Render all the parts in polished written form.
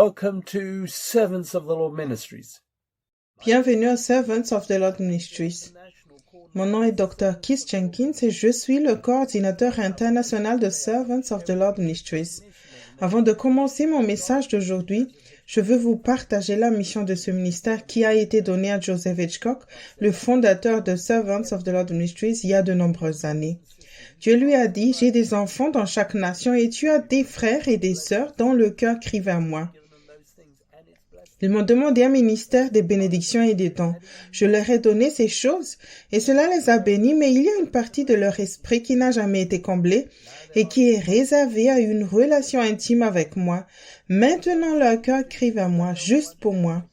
Welcome to Servants of the Lord Ministries. Bienvenue à Servants of the Lord Ministries. Mon nom est Dr. Keith Jenkins et je suis le coordinateur international de Servants of the Lord Ministries. Avant de commencer mon message d'aujourd'hui, je veux vous partager la mission de ce ministère qui a été donnée à Joseph Hitchcock, le fondateur de Servants of the Lord Ministries, il y a de nombreuses années. Dieu lui a dit, « J'ai des enfants dans chaque nation et tu as des frères et des sœurs dont le cœur crie vers moi. » Ils m'ont demandé un ministère des bénédictions et des dons. Je leur ai donné ces choses et cela les a bénis, mais il y a une partie de leur esprit qui n'a jamais été comblée et qui est réservée à une relation intime avec moi. Maintenant, leur cœur crie vers moi, juste pour moi.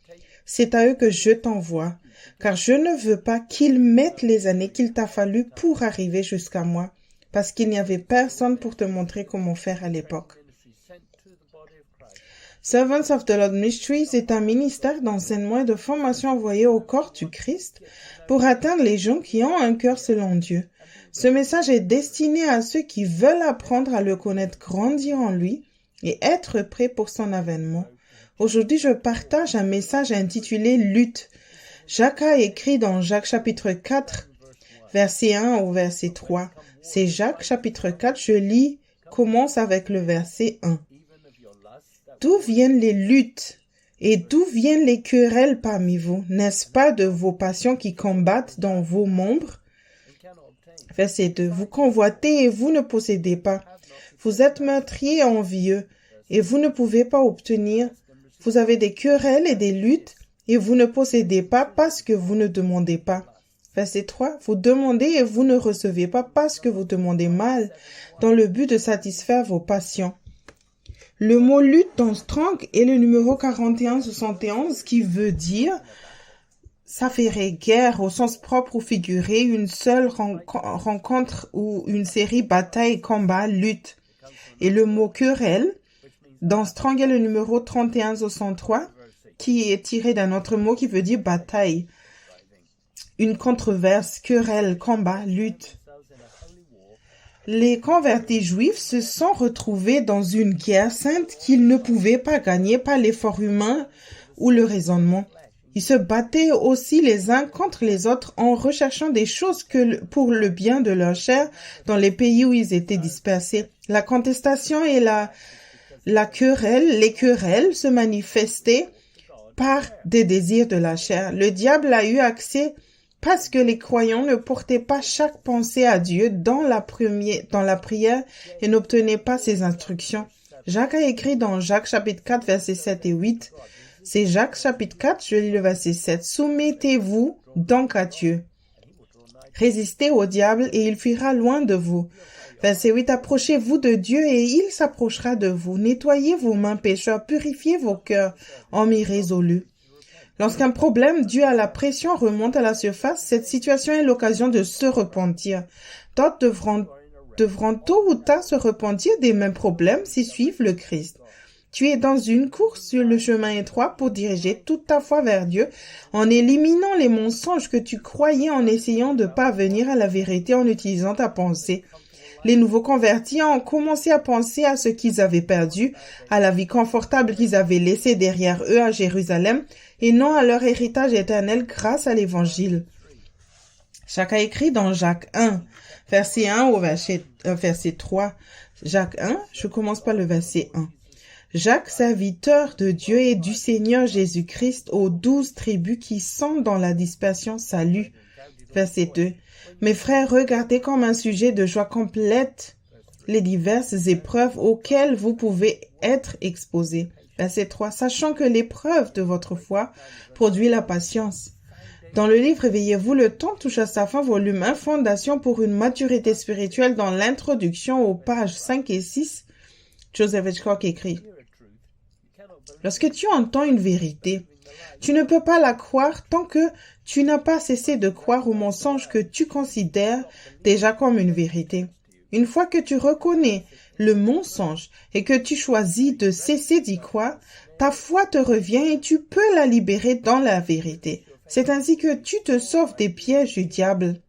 C'est à eux que je t'envoie, car je ne veux pas qu'ils mettent les années qu'il t'a fallu pour arriver jusqu'à moi, parce qu'il n'y avait personne pour te montrer comment faire à l'époque. Servants of the Lord Ministries est un ministère d'enseignement et de formation envoyé au corps du Christ pour atteindre les gens qui ont un cœur selon Dieu. Ce message est destiné à ceux qui veulent apprendre à le connaître, grandir en lui et être prêts pour son avènement. Aujourd'hui, je partage un message intitulé « Lutte ». Jacques a écrit dans Jacques chapitre 4, verset 1 au verset 3. C'est Jacques chapitre 4, commence avec le verset 1. D'où viennent les luttes et d'où viennent les querelles parmi vous? N'est-ce pas de vos passions qui combattent dans vos membres? Verset 2. Vous convoitez et vous ne possédez pas. Vous êtes meurtriers et envieux et vous ne pouvez pas obtenir. Vous avez des querelles et des luttes et vous ne possédez pas parce que vous ne demandez pas. Verset 3. Vous demandez et vous ne recevez pas parce que vous demandez mal dans le but de satisfaire vos passions. Le mot lutte dans Strong est le numéro 4171 qui veut dire s'affairer guerre au sens propre ou figuré, une seule rencontre ou une série bataille, combat, lutte. Et le mot querelle dans Strong est le numéro 3163 qui est tiré d'un autre mot qui veut dire bataille. Une controverse, querelle, combat, lutte. Les convertis juifs se sont retrouvés dans une guerre sainte qu'ils ne pouvaient pas gagner par l'effort humain ou le raisonnement. Ils se battaient aussi les uns contre les autres en recherchant des choses pour le bien de leur chair dans les pays où ils étaient dispersés. La contestation et les querelles se manifestaient par des désirs de la chair. Le diable a eu accès parce que les croyants ne portaient pas chaque pensée à Dieu dans la prière et n'obtenaient pas ses instructions. Jacques a écrit dans Jacques chapitre 4, versets 7 et 8. C'est Jacques chapitre 4, je lis le verset 7. Soumettez-vous donc à Dieu. Résistez au diable et il fuira loin de vous. Verset 8. Approchez-vous de Dieu et il s'approchera de vous. Nettoyez vos mains pécheurs, purifiez vos cœurs, hommes irrésolus. Lorsqu'un problème dû à la pression remonte à la surface, cette situation est l'occasion de se repentir. D'autres devront tôt ou tard se repentir des mêmes problèmes s'ils suivent le Christ. Tu es dans une course sur le chemin étroit pour diriger toute ta foi vers Dieu en éliminant les mensonges que tu croyais en essayant de parvenir à la vérité en utilisant ta pensée. Les nouveaux convertis ont commencé à penser à ce qu'ils avaient perdu, à la vie confortable qu'ils avaient laissée derrière eux à Jérusalem, et non à leur héritage éternel grâce à l'Évangile. Jacques a écrit dans Jacques 1, verset 1 au verset 3. Jacques 1, je commence par le verset 1. Jacques, serviteur de Dieu et du Seigneur Jésus-Christ, aux 12 tribus qui sont dans la dispersion, salut. Verset 2. Mes frères, regardez comme un sujet de joie complète les diverses épreuves auxquelles vous pouvez être exposés. Verset 3. Sachant que l'épreuve de votre foi produit la patience. Dans le livre Réveillez-vous, le temps touche à sa fin, volume 1, Fondation pour une maturité spirituelle, dans l'introduction aux pages 5 et 6, Joseph Hitchcock écrit. Lorsque tu entends une vérité, tu ne peux pas la croire tant que tu n'as pas cessé de croire au mensonge que tu considères déjà comme une vérité. Une fois que tu reconnais le mensonge et que tu choisis de cesser d'y croire, ta foi te revient et tu peux la libérer dans la vérité. C'est ainsi que tu te sauves des pièges du diable.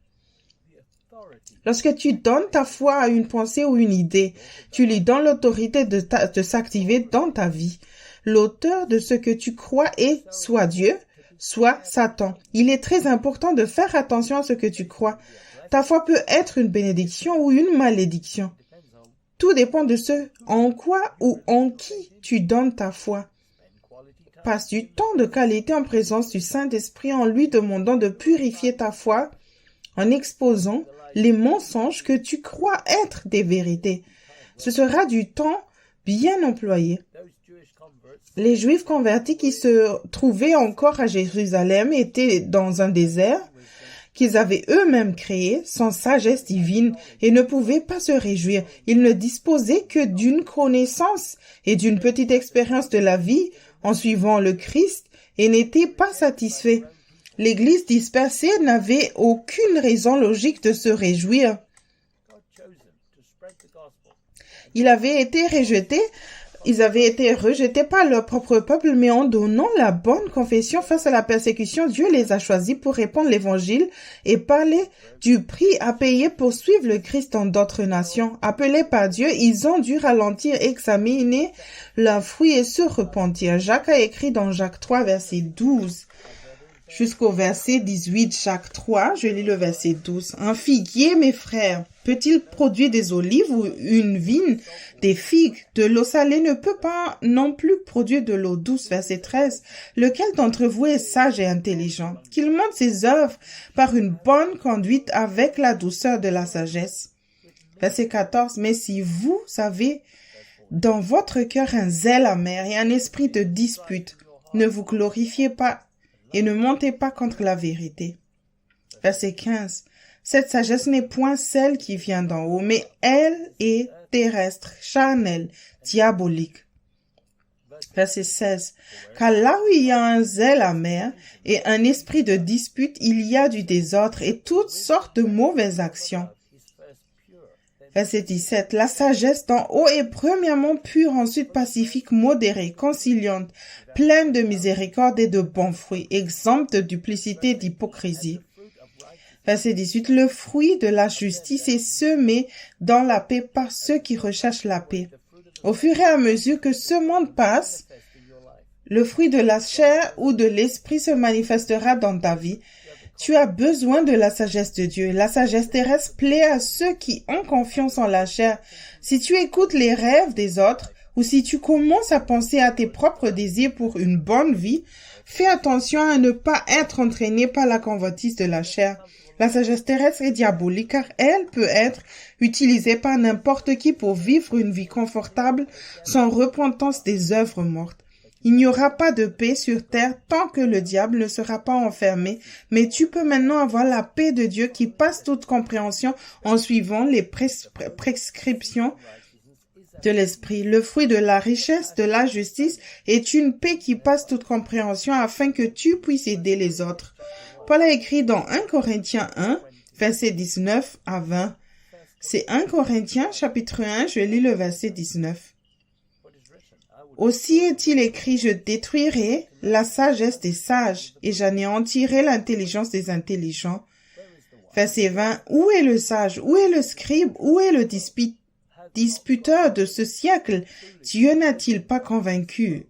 Lorsque tu donnes ta foi à une pensée ou une idée, tu lui donnes l'autorité de s'activer dans ta vie. l'auteur de ce que tu crois est soit Dieu, soit Satan. Il est très important de faire attention à ce que tu crois. Ta foi peut être une bénédiction ou une malédiction. Tout dépend de ce en quoi ou en qui tu donnes ta foi. Passe du temps de qualité en présence du Saint-Esprit en lui demandant de purifier ta foi, en exposant les mensonges que tu crois être des vérités. Ce sera du temps bien employé. Les Juifs convertis qui se trouvaient encore à Jérusalem étaient dans un désert qu'ils avaient eux-mêmes créé sans sagesse divine et ne pouvaient pas se réjouir. Ils ne disposaient que d'une connaissance et d'une petite expérience de la vie en suivant le Christ et n'étaient pas satisfaits. L'Église dispersée n'avait aucune raison logique de se réjouir. Ils avaient été rejetés par leur propre peuple, mais en donnant la bonne confession face à la persécution, Dieu les a choisis pour répandre l'Évangile et parler du prix à payer pour suivre le Christ dans d'autres nations. Appelés par Dieu, ils ont dû ralentir, examiner leurs fruits et se repentir. Jacques a écrit dans Jacques 3, verset 12. Jusqu'au verset 18, Jacques 3, je lis le verset 12. Un figuier, mes frères, peut-il produire des olives ou une vigne, des figues? De l'eau salée ne peut pas non plus produire de l'eau douce. Verset 13. Lequel d'entre vous est sage et intelligent? Qu'il montre ses œuvres par une bonne conduite avec la douceur de la sagesse. Verset 14. Mais si vous avez dans votre cœur un zèle amer et un esprit de dispute, ne vous glorifiez pas et ne montez pas contre la vérité. Verset 15. Cette sagesse n'est point celle qui vient d'en haut, mais elle est terrestre, charnelle, diabolique. Verset 16. Car là où il y a un zèle amer et un esprit de dispute, il y a du désordre et toutes sortes de mauvaises actions. Verset 17. La sagesse d'en haut est premièrement pure, ensuite pacifique, modérée, conciliante, pleine de miséricorde et de bons fruits, exempte de duplicité et d'hypocrisie. Verset 18. Le fruit de la justice est semé dans la paix par ceux qui recherchent la paix. Au fur et à mesure que ce monde passe, le fruit de la chair ou de l'esprit se manifestera dans ta vie. Tu as besoin de la sagesse de Dieu. La sagesse terrestre plaît à ceux qui ont confiance en la chair. Si tu écoutes les rêves des autres ou si tu commences à penser à tes propres désirs pour une bonne vie, fais attention à ne pas être entraîné par la convoitise de la chair. La sagesse terrestre est diabolique car elle peut être utilisée par n'importe qui pour vivre une vie confortable sans repentance des œuvres mortes. Il n'y aura pas de paix sur terre tant que le diable ne sera pas enfermé, mais tu peux maintenant avoir la paix de Dieu qui passe toute compréhension en suivant les prescriptions de l'esprit. Le fruit de la richesse, de la justice est une paix qui passe toute compréhension afin que tu puisses aider les autres. Paul a écrit dans 1 Corinthiens 1, verset 19 à 20. C'est 1 Corinthiens, chapitre 1, je lis le verset 19. Aussi est-il écrit, je détruirai la sagesse des sages et j'anéantirai l'intelligence des intelligents. Verset 20. Où est le sage? Où est le scribe? Où est le disputeur de ce siècle? Dieu n'a-t-il pas convaincu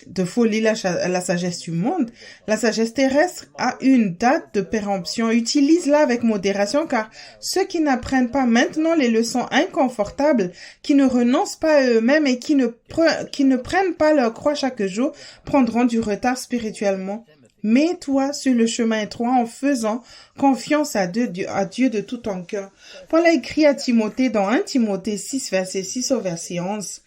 de folie la sagesse du monde? La sagesse terrestre a une date de péremption. Utilise-la avec modération car ceux qui n'apprennent pas maintenant les leçons inconfortables, qui ne renoncent pas à eux-mêmes et qui ne prennent pas leur croix chaque jour, prendront du retard spirituellement. Mets-toi sur le chemin étroit en faisant confiance à Dieu de tout ton cœur. Paul a écrit à Timothée dans 1 Timothée 6, verset 6 au verset 11.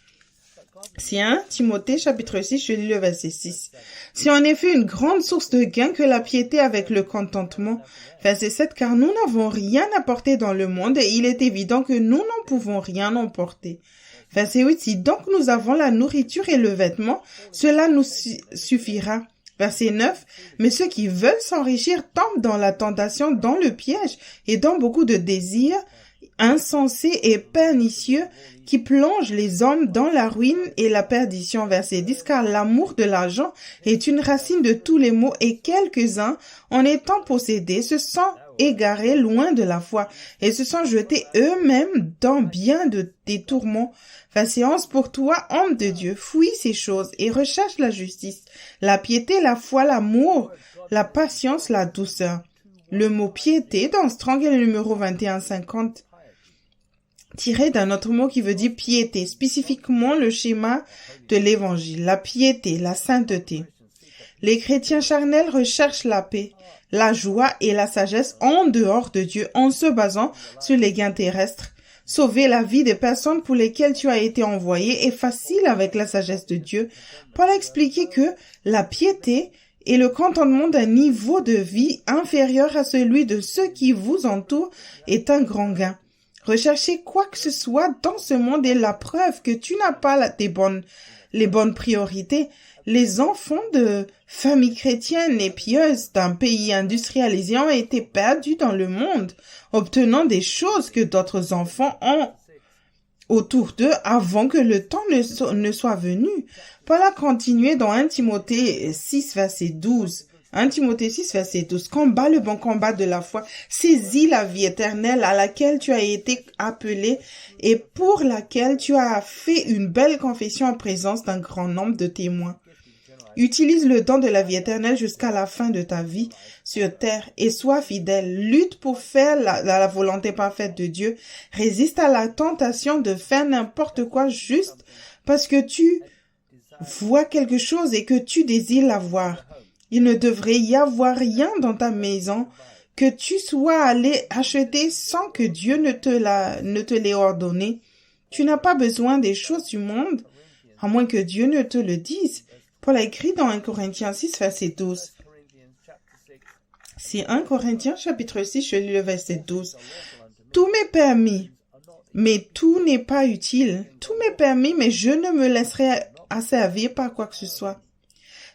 C'est 1 Timothée chapitre 6, je lis le verset 6. C'est en effet une grande source de gain que la piété avec le contentement. Verset 7, car nous n'avons rien apporté dans le monde et il est évident que nous n'en pouvons rien emporter. Verset 8, si donc nous avons la nourriture et le vêtement, cela nous suffira. Verset 9, mais ceux qui veulent s'enrichir tombent dans la tentation, dans le piège et dans beaucoup de désirs insensés et pernicieux qui plongent les hommes dans la ruine et la perdition. Verset 10, car l'amour de l'argent est une racine de tous les maux et quelques-uns, en étant possédés, se sont égarés loin de la foi et se sont jetés eux-mêmes dans bien des tourments. Verset 11, pour toi, homme de Dieu, fuis ces choses et recherche la justice, la piété, la foi, l'amour, la patience, la douceur. Le mot piété dans Strong est le numéro 2150. Tiré d'un autre mot qui veut dire piété, spécifiquement le schéma de l'évangile, la piété, la sainteté. Les chrétiens charnels recherchent la paix, la joie et la sagesse en dehors de Dieu en se basant sur les gains terrestres. Sauver la vie des personnes pour lesquelles tu as été envoyé est facile avec la sagesse de Dieu. Paul a expliqué que la piété est le contentement d'un niveau de vie inférieur à celui de ceux qui vous entourent est un grand gain. Rechercher quoi que ce soit dans ce monde est la preuve que tu n'as pas les bonnes priorités. Les enfants de familles chrétiennes et pieuses d'un pays industrialisé ont été perdus dans le monde, obtenant des choses que d'autres enfants ont autour d'eux avant que le temps ne soit venu. Paul a continué dans 1 Timothée 6, verset 12. 1 Timothée 6, verset 12. Combat le bon combat de la foi. Saisis la vie éternelle à laquelle tu as été appelé et pour laquelle tu as fait une belle confession en présence d'un grand nombre de témoins. Utilise le don de la vie éternelle jusqu'à la fin de ta vie sur terre et sois fidèle. Lutte pour faire la volonté parfaite de Dieu. Résiste à la tentation de faire n'importe quoi juste parce que tu vois quelque chose et que tu désires l'avoir. Il ne devrait y avoir rien dans ta maison que tu sois allé acheter sans que Dieu ne te l'ait ordonné. Tu n'as pas besoin des choses du monde, à moins que Dieu ne te le dise. Paul a écrit dans 1 Corinthiens 6, verset 12. C'est 1 Corinthiens chapitre 6, je lis le verset 12. Tout m'est permis, mais tout n'est pas utile. Tout m'est permis, mais je ne me laisserai asservir par quoi que ce soit.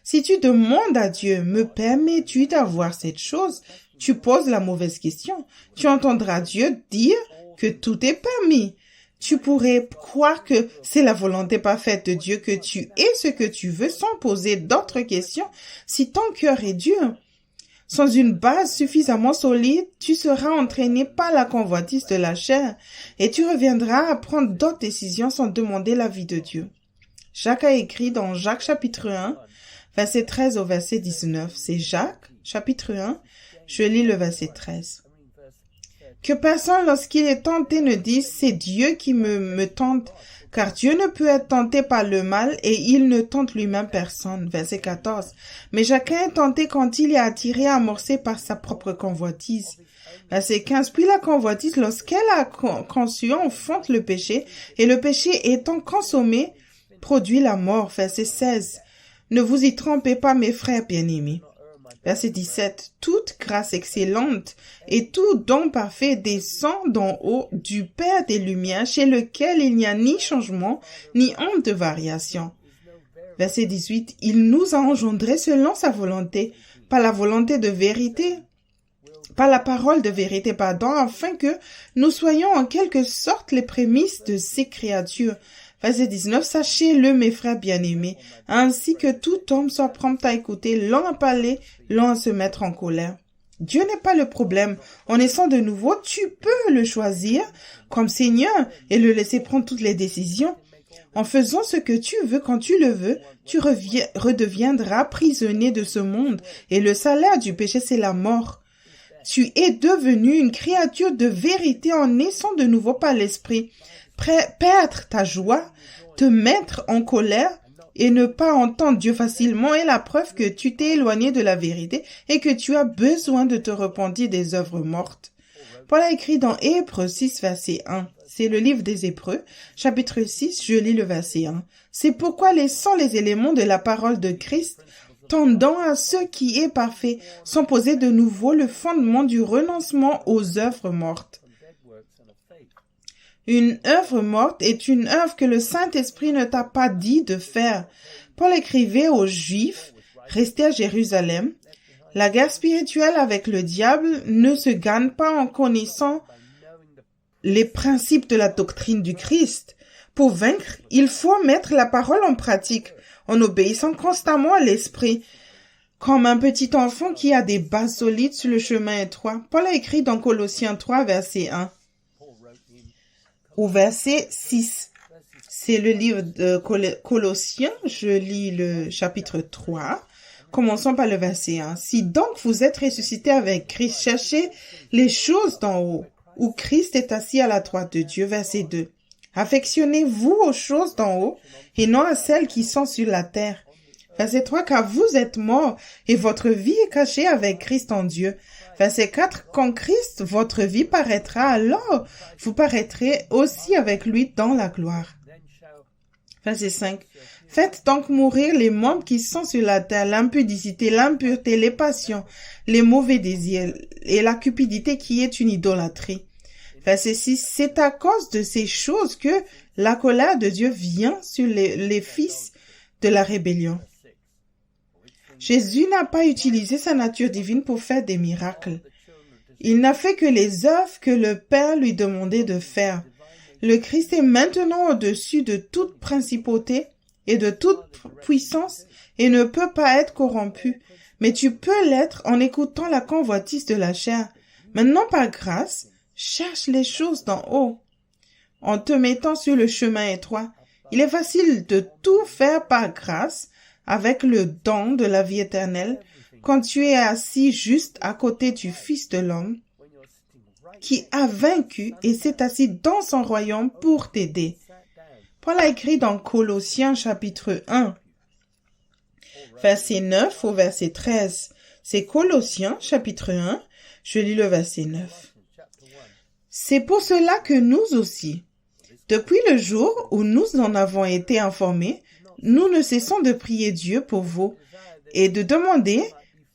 Si tu demandes à Dieu, me permets-tu d'avoir cette chose? Tu poses la mauvaise question. Tu entendras Dieu dire que tout est permis. Tu pourrais croire que c'est la volonté parfaite de Dieu que tu aies ce que tu veux sans poser d'autres questions. Si ton cœur est dur, sans une base suffisamment solide, tu seras entraîné par la convoitise de la chair et tu reviendras à prendre d'autres décisions sans demander l'avis de Dieu. Jacques a écrit dans Jacques chapitre 1, verset 13 au verset 19. C'est Jacques chapitre 1, je lis le verset 13. Que personne, lorsqu'il est tenté, ne dise « c'est Dieu qui me tente », car Dieu ne peut être tenté par le mal et il ne tente lui-même personne. Verset 14. Mais chacun est tenté quand il est attiré, amorcé par sa propre convoitise. Verset 15. Puis la convoitise, lorsqu'elle a conçu, enfonce le péché, et le péché étant consommé, produit la mort. Verset 16. Ne vous y trompez pas, mes frères bien-aimés. Verset 17. Toute grâce excellente et tout don parfait descend d'en haut du Père des Lumières, chez lequel il n'y a ni changement, ni honte de variation. Verset 18. Il nous a engendrés selon sa volonté, par la volonté de vérité, par la parole de vérité, afin que nous soyons en quelque sorte les prémices de ces créatures. Verset 19, sachez-le, mes frères bien-aimés, ainsi que tout homme soit prompt à écouter, lent à parler, lent à se mettre en colère. Dieu n'est pas le problème. En naissant de nouveau, tu peux le choisir comme Seigneur et le laisser prendre toutes les décisions. En faisant ce que tu veux quand tu le veux, tu redeviendras prisonnier de ce monde et le salaire du péché, c'est la mort. Tu es devenu une créature de vérité en naissant de nouveau par l'Esprit. Perdre ta joie, te mettre en colère et ne pas entendre Dieu facilement est la preuve que tu t'es éloigné de la vérité et que tu as besoin de te repentir des œuvres mortes. Paul a écrit dans Hébreux 6, verset 1. C'est le livre des Hébreux, chapitre 6, je lis le verset 1. C'est pourquoi laissant les éléments de la parole de Christ, tendant à ce qui est parfait, sans poser de nouveau le fondement du renoncement aux œuvres mortes. Une œuvre morte est une œuvre que le Saint-Esprit ne t'a pas dit de faire. Paul écrivait aux Juifs restés à Jérusalem, « La guerre spirituelle avec le diable ne se gagne pas en connaissant les principes de la doctrine du Christ. Pour vaincre, il faut mettre la parole en pratique, en obéissant constamment à l'Esprit, comme un petit enfant qui a des bases solides sur le chemin étroit. Paul a écrit dans Colossiens 3, verset 1 au verset 6. C'est le livre de Colossiens, je lis le chapitre 3. Commençons par le verset 1. Si donc vous êtes ressuscités avec Christ, cherchez les choses d'en haut, où Christ est assis à la droite de Dieu. Verset 2. Affectionnez-vous aux choses d'en haut et non à celles qui sont sur la terre. Verset 3. Car vous êtes morts et votre vie est cachée avec Christ en Dieu. Verset 4. Quand Christ, votre vie paraîtra, alors vous paraîtrez aussi avec lui dans la gloire. Verset 5. Faites donc mourir les membres qui sont sur la terre, l'impudicité, l'impureté, les passions, les mauvais désirs et la cupidité qui est une idolâtrie. Verset 6. C'est à cause de ces choses que la colère de Dieu vient sur les fils de la rébellion. Jésus n'a pas utilisé sa nature divine pour faire des miracles. Il n'a fait que les œuvres que le Père lui demandait de faire. Le Christ est maintenant au-dessus de toute principauté et de toute puissance et ne peut pas être corrompu. Mais tu peux l'être en écoutant la convoitise de la chair. Maintenant, par grâce, cherche les choses d'en haut. En te mettant sur le chemin étroit, il est facile de tout faire par grâce avec le don de la vie éternelle quand tu es assis juste à côté du Fils de l'homme qui a vaincu et s'est assis dans son royaume pour t'aider. Paul a écrit dans Colossiens chapitre 1, verset 9 au verset 13. C'est Colossiens chapitre 1, je lis le verset 9. C'est pour cela que nous aussi, depuis le jour où nous en avons été informés, nous ne cessons de prier Dieu pour vous et de demander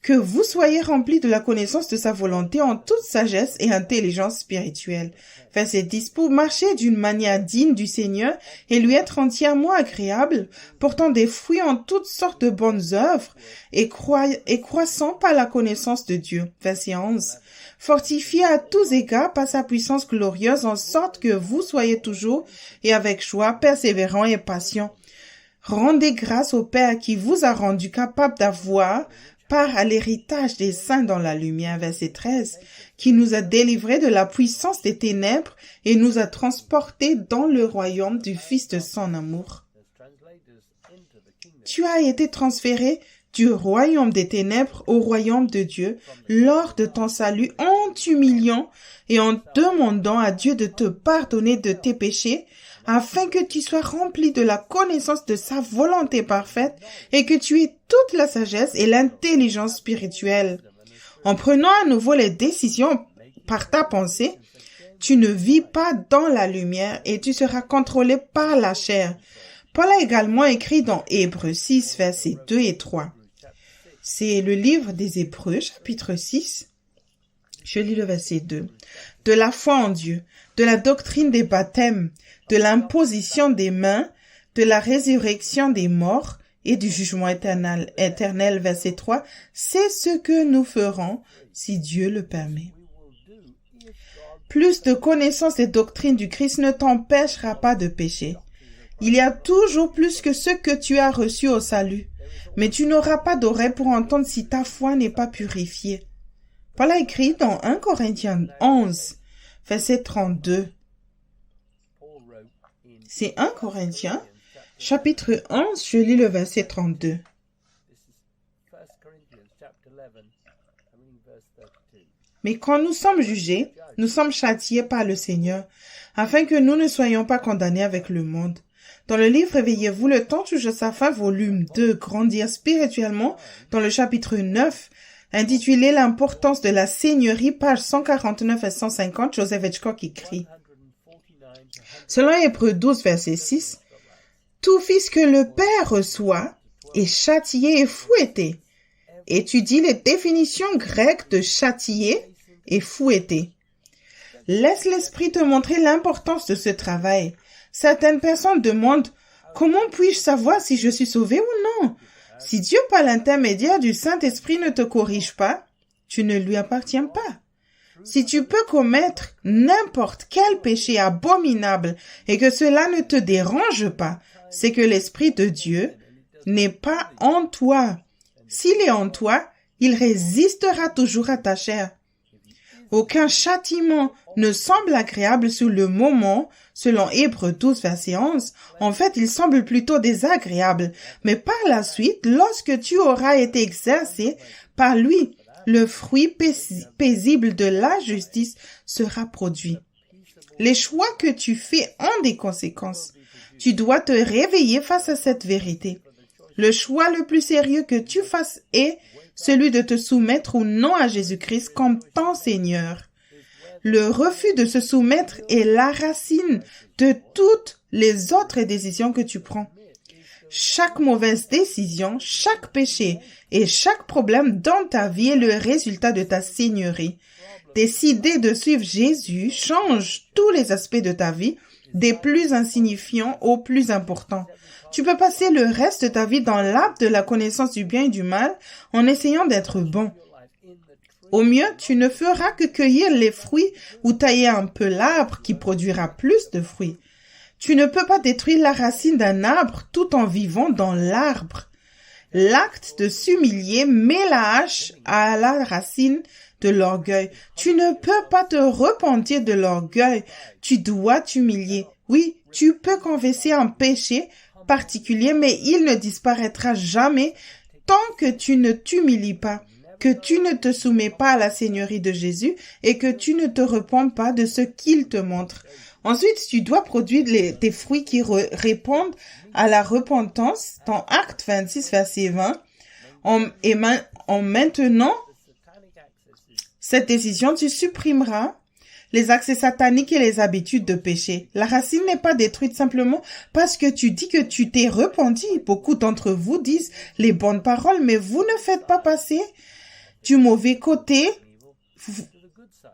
que vous soyez remplis de la connaissance de sa volonté en toute sagesse et intelligence spirituelle. Verset 10. Pour marcher d'une manière digne du Seigneur et lui être entièrement agréable, portant des fruits en toutes sortes de bonnes œuvres et croissant par la connaissance de Dieu. Verset 11. Fortifié à tous égards par sa puissance glorieuse, en sorte que vous soyez toujours et avec joie, persévérants et patients. Rendez grâce au Père qui vous a rendu capable d'avoir part à l'héritage des saints dans la lumière. Verset 13, qui nous a délivrés de la puissance des ténèbres et nous a transportés dans le royaume du Fils de son amour. Tu as été transféré du royaume des ténèbres au royaume de Dieu lors de ton salut en t'humiliant et en demandant à Dieu de te pardonner de tes péchés afin que tu sois rempli de la connaissance de sa volonté parfaite et que tu aies toute la sagesse et l'intelligence spirituelle. En prenant à nouveau les décisions par ta pensée, tu ne vis pas dans la lumière et tu seras contrôlé par la chair. Paul a également écrit dans Hébreux 6, versets 2 et 3. C'est le livre des Hébreux, chapitre 6. Je lis le verset 2. De la foi en Dieu, de la doctrine des baptêmes, de l'imposition des mains, de la résurrection des morts et du jugement éternel, verset 3, c'est ce que nous ferons si Dieu le permet. Plus de connaissances et doctrines du Christ ne t'empêchera pas de pécher. Il y a toujours plus que ce que tu as reçu au salut, mais tu n'auras pas d'oreille pour entendre si ta foi n'est pas purifiée. Paul a écrit dans 1 Corinthiens 11, verset 32. C'est 1 Corinthiens, chapitre 11, je lis le verset 32. Mais quand nous sommes jugés, nous sommes châtiés par le Seigneur, afin que nous ne soyons pas condamnés avec le monde. Dans le livre Réveillez-vous, le temps touche à sa fin, volume 2, Grandir spirituellement, dans le chapitre 9, intitulé L'importance de la seigneurie, pages 149 et 150, Joseph Hitchcock écrit. Selon Hébreux 12, verset 6, « Tout fils que le Père reçoit est châtié et fouetté. » Étudie les définitions grecques de châtier et fouetter. Laisse l'Esprit te montrer l'importance de ce travail. Certaines personnes demandent « Comment puis-je savoir si je suis sauvé ou non ?» Si Dieu, par l'intermédiaire du Saint-Esprit, ne te corrige pas, tu ne lui appartiens pas. Si tu peux commettre n'importe quel péché abominable et que cela ne te dérange pas, c'est que l'Esprit de Dieu n'est pas en toi. S'il est en toi, il résistera toujours à ta chair. Aucun châtiment ne semble agréable sur le moment, selon Hébreux 12, verset 11. En fait, il semble plutôt désagréable. Mais par la suite, lorsque tu auras été exercé par lui, le fruit paisible de la justice sera produit. Les choix que tu fais ont des conséquences. Tu dois te réveiller face à cette vérité. Le choix le plus sérieux que tu fasses est celui de te soumettre ou non à Jésus-Christ comme ton Seigneur. Le refus de se soumettre est la racine de toutes les autres décisions que tu prends. Chaque mauvaise décision, chaque péché et chaque problème dans ta vie est le résultat de ta seigneurie. Décider de suivre Jésus change tous les aspects de ta vie, des plus insignifiants aux plus importants. Tu peux passer le reste de ta vie dans l'arbre de la connaissance du bien et du mal en essayant d'être bon. Au mieux, tu ne feras que cueillir les fruits ou tailler un peu l'arbre qui produira plus de fruits. Tu ne peux pas détruire la racine d'un arbre tout en vivant dans l'arbre. L'acte de s'humilier met la hache à la racine de l'orgueil. Tu ne peux pas te repentir de l'orgueil. Tu dois t'humilier. Oui, tu peux confesser un péché particulier, mais il ne disparaîtra jamais tant que tu ne t'humilies pas, que tu ne te soumets pas à la seigneurie de Jésus et que tu ne te repens pas de ce qu'il te montre. Ensuite, tu dois produire tes fruits qui répondent à la repentance dans Actes 26, verset 20. En maintenant cette décision, tu supprimeras les accès sataniques et les habitudes de péché. La racine n'est pas détruite simplement parce que tu dis que tu t'es repenti. Beaucoup d'entre vous disent les bonnes paroles, mais vous ne faites pas passer du mauvais côté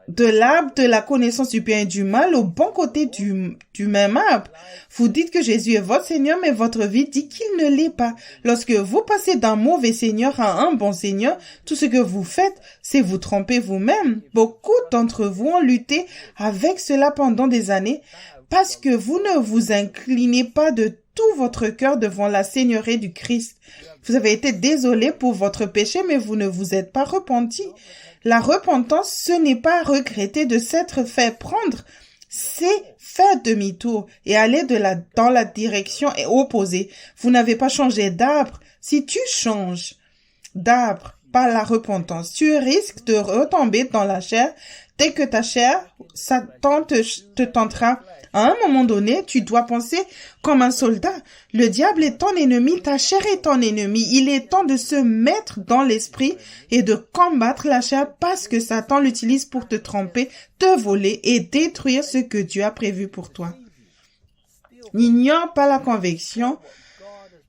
de l'arbre de la connaissance du bien et du mal au bon côté du même arbre. Vous dites que Jésus est votre Seigneur, mais votre vie dit qu'il ne l'est pas. Lorsque vous passez d'un mauvais Seigneur à un bon Seigneur, tout ce que vous faites, c'est vous tromper vous-même. Beaucoup d'entre vous ont lutté avec cela pendant des années parce que vous ne vous inclinez pas de tout votre cœur devant la Seigneurie du Christ. Vous avez été désolé pour votre péché, mais vous ne vous êtes pas repenti. La repentance, ce n'est pas regretter de s'être fait prendre, c'est faire demi-tour et aller dans la direction opposée. Vous n'avez pas changé d'arbre. Si tu changes d'arbre par la repentance, tu risques de retomber dans la chair. Dès que ta chair, Satan te tentera. À un moment donné, tu dois penser comme un soldat. Le diable est ton ennemi, ta chair est ton ennemi. Il est temps de se mettre dans l'esprit et de combattre la chair parce que Satan l'utilise pour te tromper, te voler et détruire ce que Dieu a prévu pour toi. N'ignore pas la conviction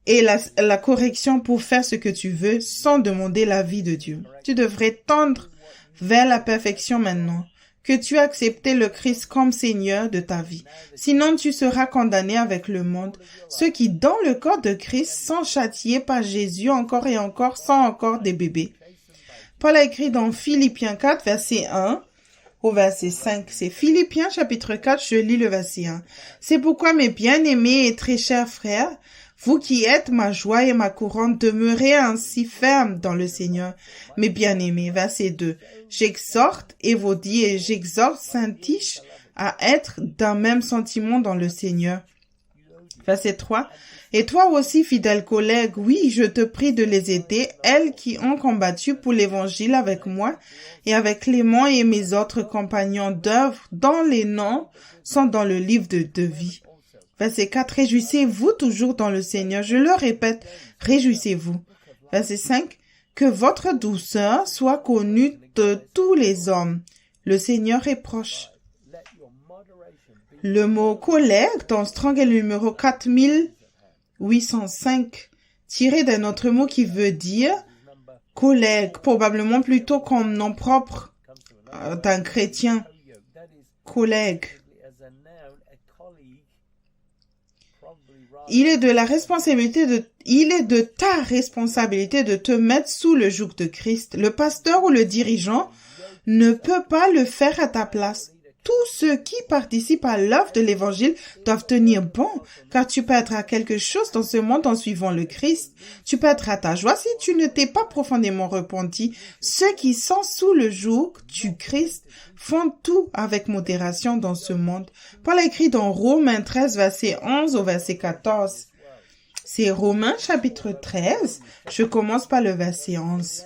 et la correction pour faire ce que tu veux sans demander l'avis de Dieu. Tu devrais tendre vers la perfection maintenant. Que tu as accepté le Christ comme Seigneur de ta vie. Sinon, tu seras condamné avec le monde. Ceux qui, dans le corps de Christ, sont châtiés par Jésus encore et encore, sont encore des bébés. Paul a écrit dans Philippiens 4, verset 1 au verset 5. C'est Philippiens chapitre 4, je lis le verset 1. C'est pourquoi, mes bien-aimés et très chers frères, vous qui êtes ma joie et ma couronne, demeurez ainsi fermes dans le Seigneur. Mes bien-aimés, verset 2. J'exhorte Évodie et j'exhorte Syntyche à être d'un même sentiment dans le Seigneur. Verset 3. Et toi aussi, fidèle collègue, oui, je te prie de les aider, elles qui ont combattu pour l'évangile avec moi et avec Clément et mes autres compagnons d'œuvre, dont les noms sont dans le livre de vie. Verset 4. Réjouissez-vous toujours dans le Seigneur. Je le répète, réjouissez-vous. Verset 5. Que votre douceur soit connue de tous les hommes. Le Seigneur est proche. Le mot collègue dans Strong est le numéro 4805, tiré d'un autre mot qui veut dire collègue, probablement plutôt comme nom propre d'un chrétien. Collègue. Il est de ta responsabilité de te mettre sous le joug de Christ. Le pasteur ou le dirigeant ne peut pas le faire à ta place. tous ceux qui participent à l'œuvre de l'Évangile doivent tenir bon, car tu perdras quelque chose dans ce monde en suivant le Christ. Tu perdras ta joie si tu ne t'es pas profondément repenti. Ceux qui sont sous le joug du Christ font tout avec modération dans ce monde. Paul écrit dans Romains 13, verset 11 au verset 14. C'est Romains chapitre 13. Je commence par le verset 11.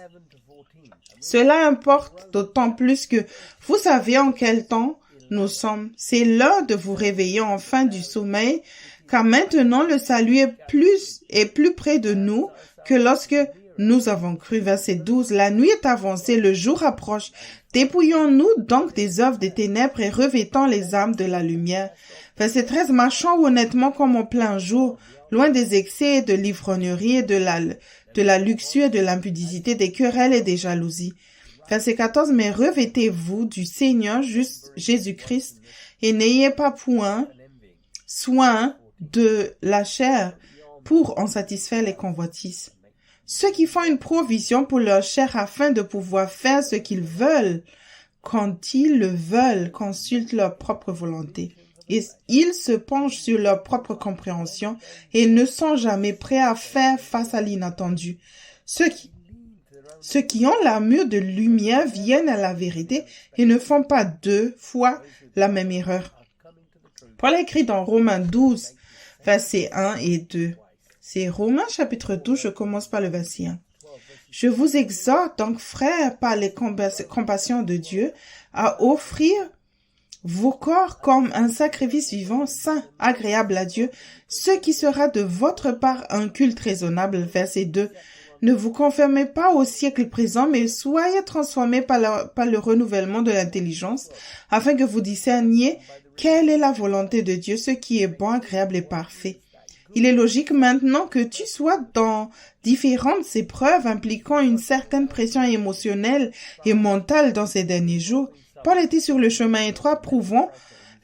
Cela importe d'autant plus que vous savez en quel temps nous sommes. C'est l'heure de vous réveiller enfin du sommeil, car maintenant le salut est plus près de nous que lorsque nous avons cru. Verset 12. La nuit est avancée, le jour approche. Dépouillons-nous donc des œuvres des ténèbres et revêtons les armes de la lumière. Verset 13. Marchons honnêtement comme en plein jour, loin des excès, de l'ivrognerie, de la luxure, de l'impudicité, des querelles et des jalousies. Verset 14. Mais revêtez-vous du Seigneur Jésus-Christ et n'ayez pas point soin de la chair pour en satisfaire les convoitises. Ceux qui font une provision pour leur chair afin de pouvoir faire ce qu'ils veulent, quand ils le veulent, consultent leur propre volonté. Et ils se penchent sur leur propre compréhension et ne sont jamais prêts à faire face à l'inattendu. Ceux qui ont l'armure de lumière viennent à la vérité et ne font pas 2 fois la même erreur. Paul écrit dans Romains 12, versets 1 et 2. C'est Romains chapitre 12, je commence par le verset 1. Je vous exhorte donc, frères, par les compassions de Dieu, à offrir vos corps comme un sacrifice vivant, saint, agréable à Dieu, ce qui sera de votre part un culte raisonnable. Verset 2. Ne vous conformez pas au siècle présent, mais soyez transformés par le renouvellement de l'intelligence, afin que vous discerniez quelle est la volonté de Dieu, ce qui est bon, agréable et parfait. Il est logique maintenant que tu sois dans différentes épreuves impliquant une certaine pression émotionnelle et mentale dans ces derniers jours. Paul était sur le chemin étroit, prouvant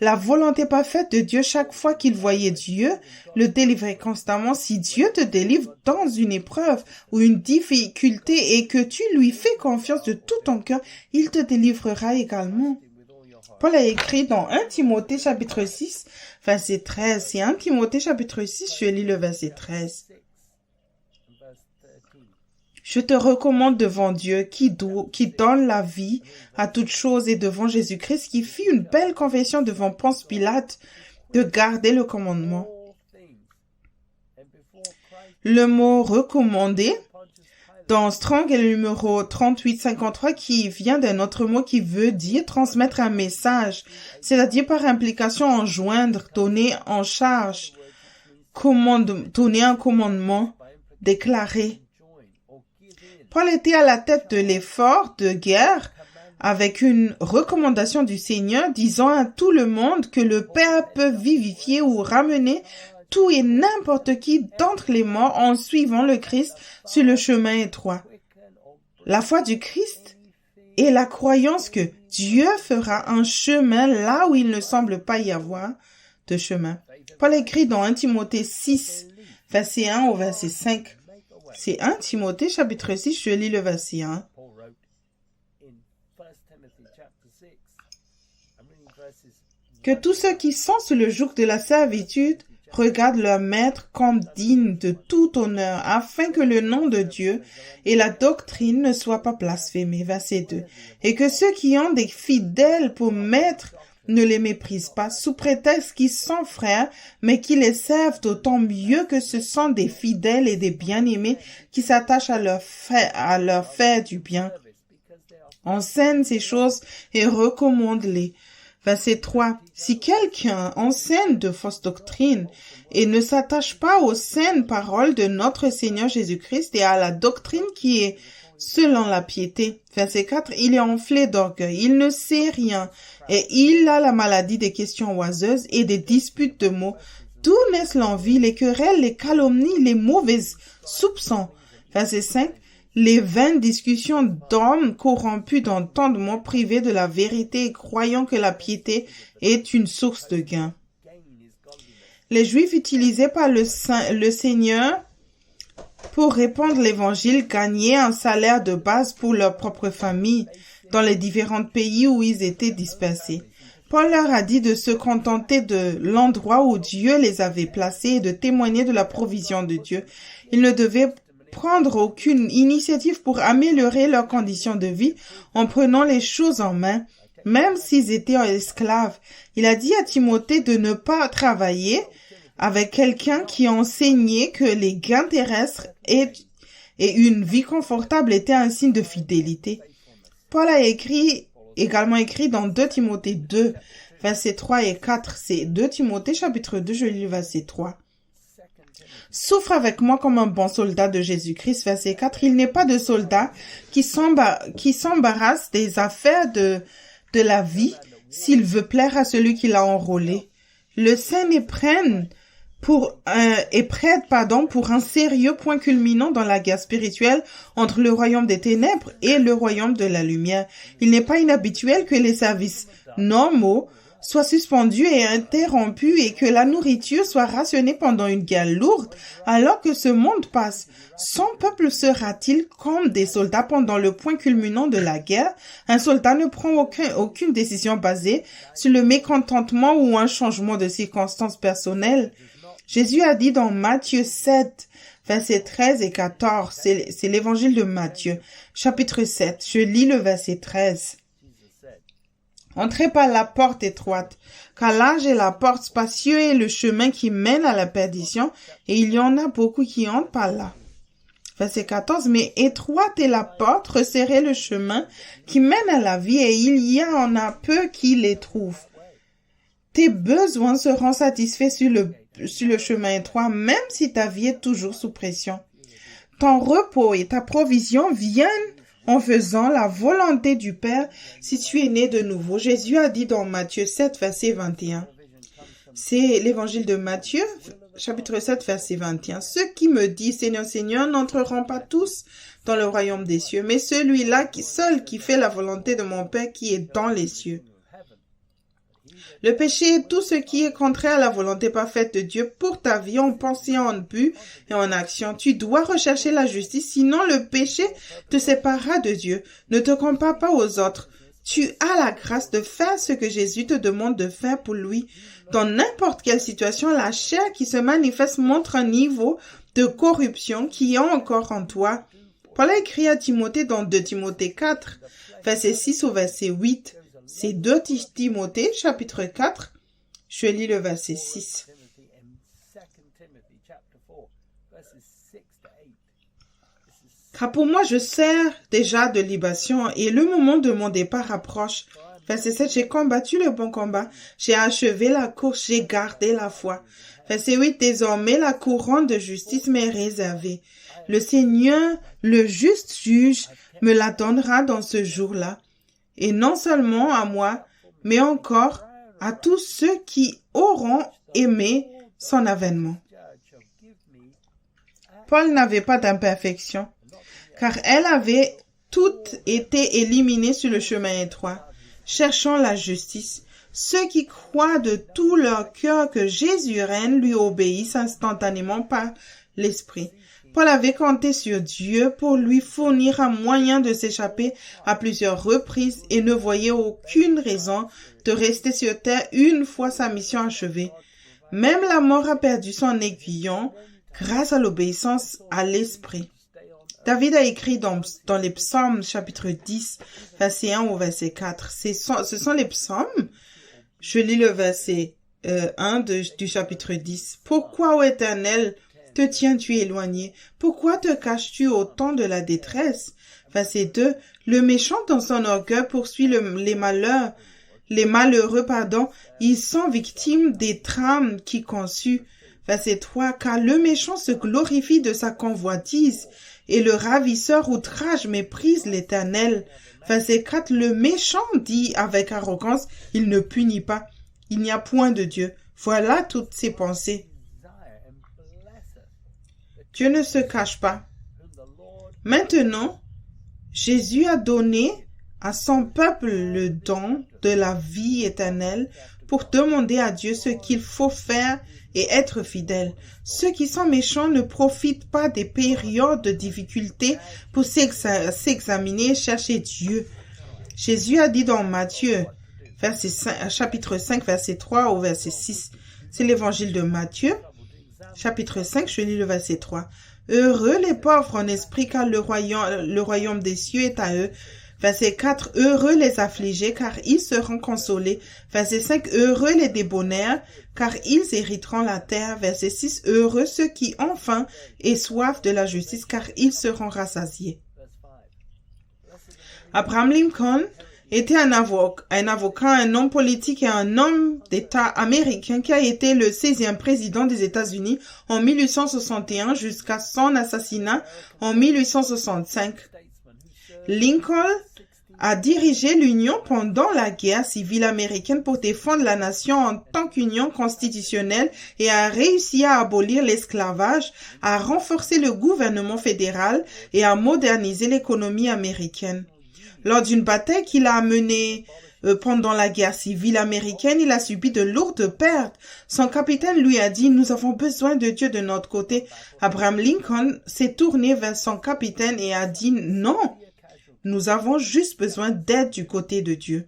la volonté parfaite de Dieu chaque fois qu'il voyait Dieu le délivrer constamment. Si Dieu te délivre dans une épreuve ou une difficulté et que tu lui fais confiance de tout ton cœur, il te délivrera également. Paul a écrit dans 1 Timothée chapitre 6, verset 13. C'est 1 Timothée chapitre 6, je lis le verset 13. Je te recommande devant Dieu qui donne la vie à toutes choses et devant Jésus-Christ qui fit une belle confession devant Ponce Pilate de garder le commandement. Le mot recommandé dans Strong est le numéro 3853 qui vient d'un autre mot qui veut dire transmettre un message, c'est-à-dire par implication enjoindre, donner en charge, donner un commandement, déclarer. Paul était à la tête de l'effort de guerre avec une recommandation du Seigneur disant à tout le monde que le Père peut vivifier ou ramener tout et n'importe qui d'entre les morts en suivant le Christ sur le chemin étroit. La foi du Christ est la croyance que Dieu fera un chemin là où il ne semble pas y avoir de chemin. Paul écrit dans 1 Timothée 6, verset 1 au verset 5. C'est 1 Timothée chapitre 6, je lis le verset 1. Que tous ceux qui sont sous le joug de la servitude regardent leur maître comme digne de tout honneur, afin que le nom de Dieu et la doctrine ne soient pas blasphémés. Verset 2. Et que ceux qui ont des fidèles pour maître ne les méprisent pas, sous prétexte qu'ils sont frères, mais qui les servent d'autant mieux que ce sont des fidèles et des bien-aimés qui s'attachent à leur faire du bien. Enseigne ces choses et recommande-les. Verset 3. Si quelqu'un enseigne de fausses doctrines et ne s'attache pas aux saines paroles de notre Seigneur Jésus-Christ et à la doctrine qui est selon la piété. Verset 4. Il est enflé d'orgueil, il ne sait rien et il a la maladie des questions oiseuses et des disputes de mots. D'où naissent l'envie, les querelles, les calomnies, les mauvaises soupçons. Verset 5. Les vaines discussions d'hommes corrompus d'entendement privés de la vérité et croyant que la piété est une source de gain. Les Juifs utilisés par le Seigneur pour répandre l'évangile gagnaient un salaire de base pour leur propre famille dans les différents pays où ils étaient dispersés. Paul leur a dit de se contenter de l'endroit où Dieu les avait placés et de témoigner de la provision de Dieu. Ils ne devaient prendre aucune initiative pour améliorer leurs conditions de vie en prenant les choses en main, même s'ils étaient esclaves. Il a dit à Timothée de ne pas travailler avec quelqu'un qui enseignait que les gains terrestres et une vie confortable étaient un signe de fidélité. Paul a également écrit dans 2 Timothée 2, versets 3 et 4. C'est 2 Timothée chapitre 2, je lis le verset 3. Souffre avec moi comme un bon soldat de Jésus-Christ, verset 4. Il n'est pas de soldat qui s'embarrasse des affaires de la vie s'il veut plaire à celui qui l'a enrôlé. Le saint est prête pour un sérieux point culminant dans la guerre spirituelle entre le royaume des ténèbres et le royaume de la lumière. Il n'est pas inhabituel que les services normaux soient suspendus et interrompus et que la nourriture soit rationnée pendant une guerre lourde alors que ce monde passe. Son peuple sera-t-il comme des soldats pendant le point culminant de la guerre? Un soldat ne prend aucune décision basée sur le mécontentement ou un changement de circonstances personnelles. Jésus a dit dans Matthieu 7, versets 13 et 14, c'est l'évangile de Matthieu, chapitre 7, je lis le verset 13. Entrez par la porte étroite, car large est la porte, spacieux est le chemin qui mène à la perdition, et il y en a beaucoup qui entrent par là. Verset 14, mais étroite est la porte, resserré le chemin qui mène à la vie, et il y en a peu qui les trouvent. Tes besoins seront satisfaits sur le chemin étroit, même si ta vie est toujours sous pression. Ton repos et ta provision viennent en faisant la volonté du Père si tu es né de nouveau. Jésus a dit dans Matthieu 7, verset 21. C'est l'évangile de Matthieu, chapitre 7, verset 21. Ceux qui me disent Seigneur, Seigneur n'entreront pas tous dans le royaume des cieux, mais celui-là seul qui fait la volonté de mon Père qui est dans les cieux. Le péché est tout ce qui est contraire à la volonté parfaite de Dieu pour ta vie en pensée, en but et en action. Tu dois rechercher la justice, sinon le péché te séparera de Dieu. Ne te compare pas aux autres. Tu as la grâce de faire ce que Jésus te demande de faire pour lui. Dans n'importe quelle situation, la chair qui se manifeste montre un niveau de corruption qui est encore en toi. Paul a écrit à Timothée dans 2 Timothée 4, verset 6 au verset 8. C'est 2 Timothée, chapitre 4. Je lis le verset 6. Car pour moi, je sers déjà de libation et le moment de mon départ approche. Verset 7, j'ai combattu le bon combat, j'ai achevé la course, j'ai gardé la foi. Verset 8, désormais la couronne de justice m'est réservée. Le Seigneur, le juste juge, me la donnera dans ce jour-là. Et non seulement à moi, mais encore à tous ceux qui auront aimé son avènement. Paul n'avait pas d'imperfection, car elles avaient toutes été éliminées sur le chemin étroit. Cherchons la justice. Ceux qui croient de tout leur cœur que Jésus règne lui obéissent instantanément par l'Esprit. Paul avait compté sur Dieu pour lui fournir un moyen de s'échapper à plusieurs reprises et ne voyait aucune raison de rester sur terre une fois sa mission achevée. Même la mort a perdu son aiguillon grâce à l'obéissance à l'Esprit. David a écrit dans les psaumes chapitre 10, verset 1 au verset 4. Ce sont les psaumes. Je lis le verset 1 du chapitre 10. Pourquoi, ô Éternel, te tiens-tu éloigné? Pourquoi te caches-tu au temps de la détresse? Verset 2. Le méchant dans son orgueil poursuit les malheureux, ils sont victimes des trames qu'il conçut. Verset 3. Car le méchant se glorifie de sa convoitise, et le ravisseur outrage méprise l'Éternel. Verset 4. Le méchant dit avec arrogance, il ne punit pas. Il n'y a point de Dieu. Voilà toutes ses pensées. Dieu ne se cache pas. Maintenant, Jésus a donné à son peuple le don de la vie éternelle pour demander à Dieu ce qu'il faut faire et être fidèle. Ceux qui sont méchants ne profitent pas des périodes de difficulté pour s'examiner et chercher Dieu. Jésus a dit dans Matthieu, chapitre 5, verset 3 au verset 6. C'est l'évangile de Matthieu, chapitre 5, je lis le verset 3. Heureux les pauvres en esprit, car le royaume des cieux est à eux. Verset 4, heureux les affligés, car ils seront consolés. Verset 5, heureux les débonnaires, car ils hériteront la terre. Verset 6, heureux ceux qui ont faim et soif de la justice, car ils seront rassasiés. Abraham Lincoln était un avocat, un homme politique et un homme d'État américain qui a été le 16e président des États-Unis en 1861 jusqu'à son assassinat en 1865. Lincoln a dirigé l'Union pendant la guerre civile américaine pour défendre la nation en tant qu'union constitutionnelle et a réussi à abolir l'esclavage, à renforcer le gouvernement fédéral et à moderniser l'économie américaine. Lors d'une bataille qu'il a menée pendant la guerre civile américaine, il a subi de lourdes pertes. Son capitaine lui a dit « Nous avons besoin de Dieu de notre côté ». Abraham Lincoln s'est tourné vers son capitaine et a dit « Non, nous avons juste besoin d'aide du côté de Dieu ».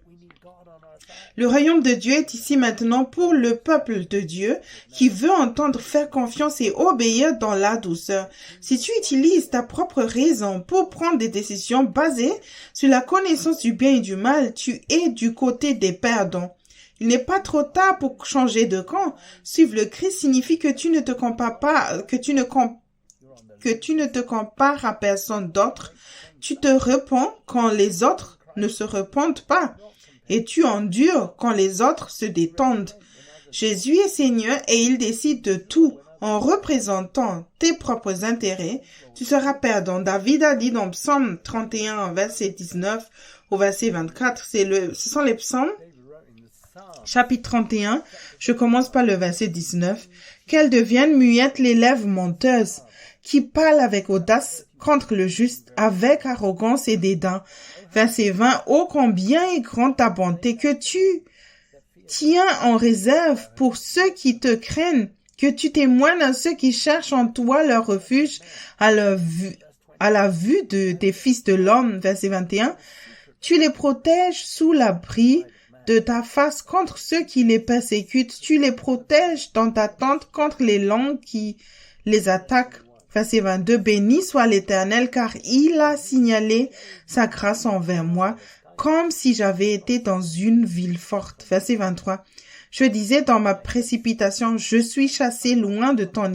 Le royaume de Dieu est ici maintenant pour le peuple de Dieu qui veut entendre, faire confiance et obéir dans la douceur. Si tu utilises ta propre raison pour prendre des décisions basées sur la connaissance du bien et du mal, tu es du côté des perdants. Il n'est pas trop tard pour changer de camp. Suivre le Christ signifie que tu ne te compares pas, que tu ne te compares à personne d'autre. Tu te repens quand les autres ne se repentent pas. Et tu endures quand les autres se détendent. Jésus est Seigneur et il décide de tout. En représentant tes propres intérêts, tu seras perdant. David a dit dans Psaume 31, verset 19 au verset 24, ce sont les psaumes, chapitre 31, je commence par le verset 19. Qu'elles deviennent muettes les lèvres menteuses, qui parlent avec audace contre le juste, avec arrogance et dédain. Verset 20, ô combien est grande ta bonté que tu tiens en réserve pour ceux qui te craignent, que tu témoignes à ceux qui cherchent en toi leur refuge à la vue de tes fils de l'homme. Verset 21, tu les protèges sous l'abri de ta face contre ceux qui les persécutent, tu les protèges dans ta tente contre les langues qui les attaquent. Verset 22, béni soit l'Éternel, car il a signalé sa grâce envers moi, comme si j'avais été dans une ville forte. Verset 23, je disais dans ma précipitation, je suis chassé loin de ton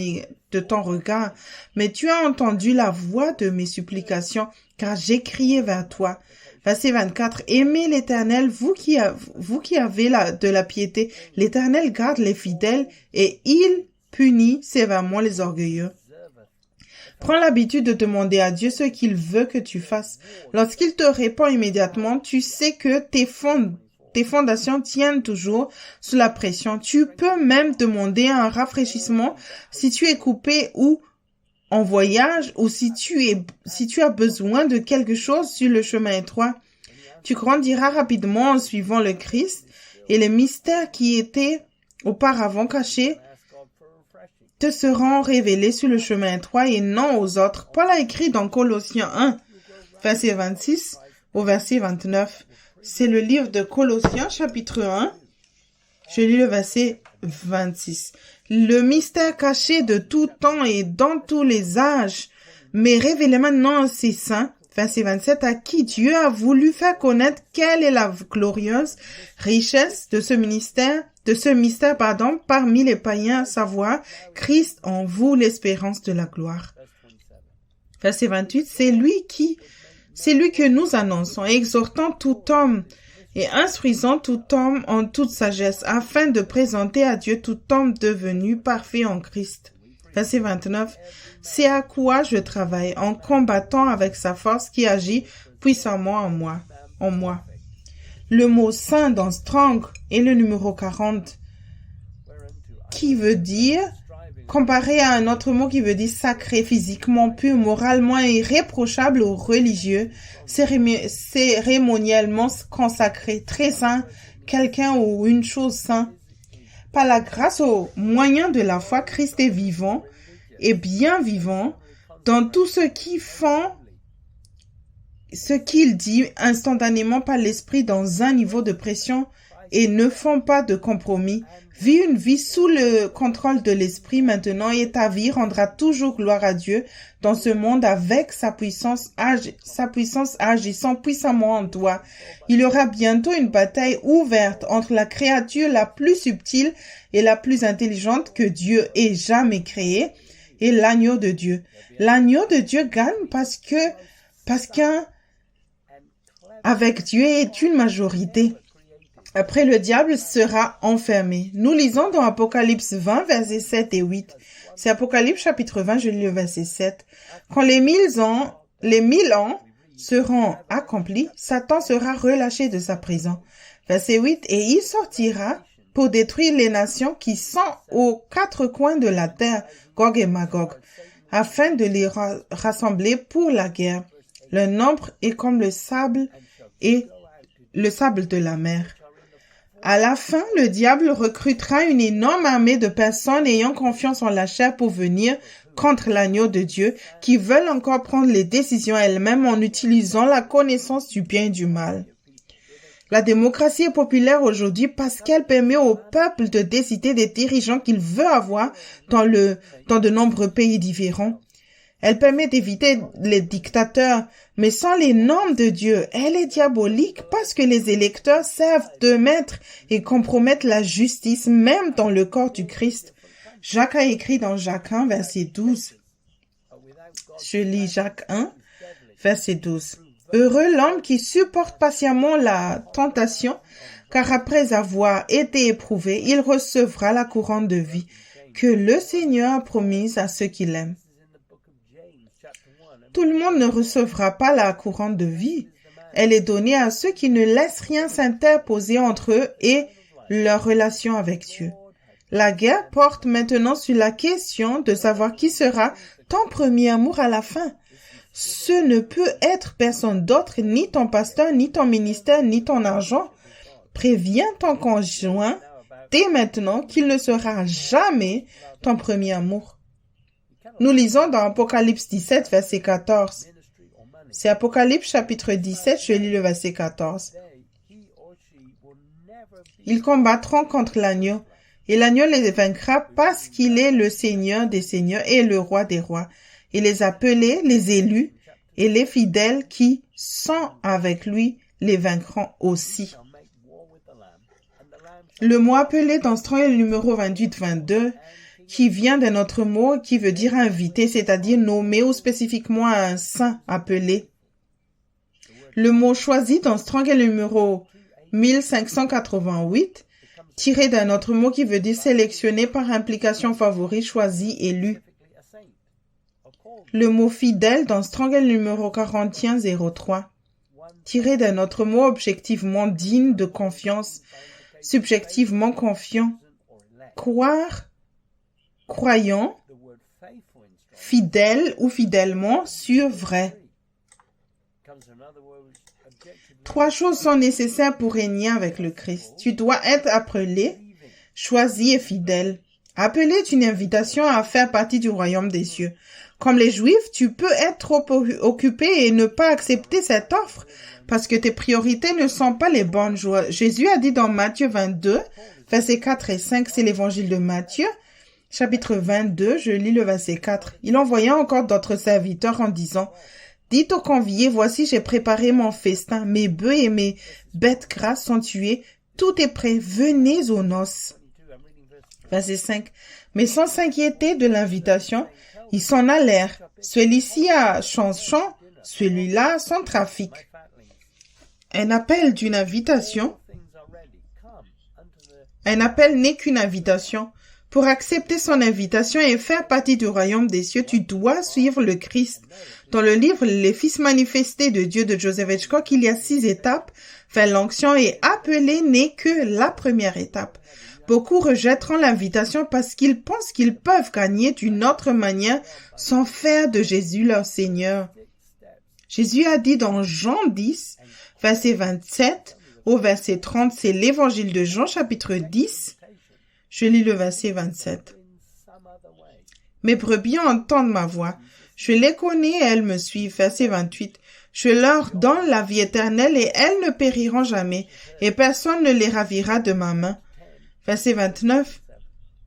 regard, mais tu as entendu la voix de mes supplications, car j'ai crié vers toi. Verset 24, aimez l'Éternel, vous qui avez de la piété. L'Éternel garde les fidèles et il punit sévèrement les orgueilleux. Prends l'habitude de demander à Dieu ce qu'il veut que tu fasses. Lorsqu'il te répond immédiatement, tu sais que tes fondations tiennent toujours sous la pression. Tu peux même demander un rafraîchissement si tu es coupé ou en voyage ou si tu as besoin de quelque chose sur le chemin étroit. Tu grandiras rapidement en suivant le Christ et les mystères qui étaient auparavant cachés te seront révélés sur le chemin étroit et non aux autres. Paul a écrit dans Colossiens 1, verset 26 au verset 29. C'est le livre de Colossiens, chapitre 1. Je lis le verset 26. Le mystère caché de tout temps et dans tous les âges, mais révélé maintenant à ses saints. Verset 27, à qui Dieu a voulu faire connaître quelle est la glorieuse richesse de ce mystère, parmi les païens, à savoir Christ en vous, l'espérance de la gloire. Verset 28, c'est lui que nous annonçons, exhortant tout homme et instruisant tout homme en toute sagesse, afin de présenter à Dieu tout homme devenu parfait en Christ. Verset 29, c'est à quoi je travaille en combattant avec sa force qui agit puissamment en moi. Le mot saint dans Strong est le numéro 40, qui veut dire, comparé à un autre mot qui veut dire sacré, physiquement pur, moralement irréprochable ou religieux, cérémoniellement consacré, très saint, quelqu'un ou une chose saint. Par la grâce au moyen de la foi, Christ est vivant et bien vivant dans tout ce qu'il dit instantanément par l'esprit dans un niveau de pression et ne font pas de compromis. Vis une vie sous le contrôle de l'Esprit maintenant et ta vie rendra toujours gloire à Dieu dans ce monde avec sa puissance agissant puissamment en toi. Il y aura bientôt une bataille ouverte entre la créature la plus subtile et la plus intelligente que Dieu ait jamais créée et l'agneau de Dieu. L'agneau de Dieu gagne parce qu'un avec Dieu est une majorité. Après, le diable sera enfermé. Nous lisons dans Apocalypse 20, versets 7 et 8. C'est Apocalypse chapitre 20, je lis le verset 7. Quand les 1000 ans seront accomplis, Satan sera relâché de sa prison. Verset 8. Et il sortira pour détruire les nations qui sont aux quatre coins de la terre, Gog et Magog, afin de les rassembler pour la guerre. Le nombre est comme le sable de la mer. À la fin, le diable recrutera une énorme armée de personnes ayant confiance en la chair pour venir contre l'agneau de Dieu, qui veulent encore prendre les décisions elles-mêmes en utilisant la connaissance du bien et du mal. La démocratie est populaire aujourd'hui parce qu'elle permet au peuple de décider des dirigeants qu'il veut avoir dans de nombreux pays différents. Elle permet d'éviter les dictateurs, mais sans les normes de Dieu, elle est diabolique parce que les électeurs servent de maître et compromettent la justice même dans le corps du Christ. Jacques a écrit dans Jacques 1, verset 12. Je lis Jacques 1, verset 12. Heureux l'homme qui supporte patiemment la tentation, car après avoir été éprouvé, il recevra la couronne de vie que le Seigneur a promise à ceux qui l'aiment. Tout le monde ne recevra pas la couronne de vie. Elle est donnée à ceux qui ne laissent rien s'interposer entre eux et leur relation avec Dieu. La guerre porte maintenant sur la question de savoir qui sera ton premier amour à la fin. Ce ne peut être personne d'autre, ni ton pasteur, ni ton ministère, ni ton argent. Préviens ton conjoint dès maintenant qu'il ne sera jamais ton premier amour. Nous lisons dans Apocalypse 17, verset 14. C'est Apocalypse chapitre 17, je lis le verset 14. Ils combattront contre l'agneau, et l'agneau les vaincra parce qu'il est le Seigneur des seigneurs et le roi des rois. Et les appelés, les élus et les fidèles qui sont avec lui les vaincront aussi. Le mot appelé dans Strong est le numéro 28-22, qui vient d'un autre mot qui veut dire invité, c'est-à-dire nommé ou spécifiquement à un saint appelé. Le mot choisi dans Strong est le numéro 1588, tiré d'un autre mot qui veut dire sélectionné par implication favori, choisi, élu. Le mot fidèle dans Strong est le numéro 4103, tiré d'un autre mot objectivement digne de confiance, subjectivement confiant. Croire, croyant, fidèle ou fidèlement sur vrai. 3 choses sont nécessaires pour régner avec le Christ. Tu dois être appelé, choisi et fidèle. Appelé est une invitation à faire partie du royaume des cieux. Comme les Juifs, tu peux être trop occupé et ne pas accepter cette offre parce que tes priorités ne sont pas les bonnes. Jésus a dit dans Matthieu 22, versets 4 et 5, c'est l'évangile de Matthieu, chapitre 22, je lis le verset 4. Il envoya encore d'autres serviteurs en disant, « Dites aux conviés, voici j'ai préparé mon festin, mes bœufs et mes bêtes grasses sont tués, tout est prêt, venez aux noces. » Verset 5. Mais sans s'inquiéter de l'invitation, ils s'en allèrent. Celui-ci a son champ, celui-là son trafic. Un appel n'est qu'une invitation. Pour accepter son invitation et faire partie du royaume des cieux, tu dois suivre le Christ. Dans le livre Les Fils manifestés de Dieu de Joseph Hitchcock, il y a 6 étapes vers l'onction et appeler n'est que la première étape. Beaucoup rejetteront l'invitation parce qu'ils pensent qu'ils peuvent gagner d'une autre manière sans faire de Jésus leur Seigneur. Jésus a dit dans Jean 10, verset 27 au verset 30, c'est l'évangile de Jean chapitre 10. Je lis le verset 27. Mes brebis entendent ma voix. Je les connais et elles me suivent. Verset 28. Je leur donne la vie éternelle et elles ne périront jamais, et personne ne les ravira de ma main. Verset 29.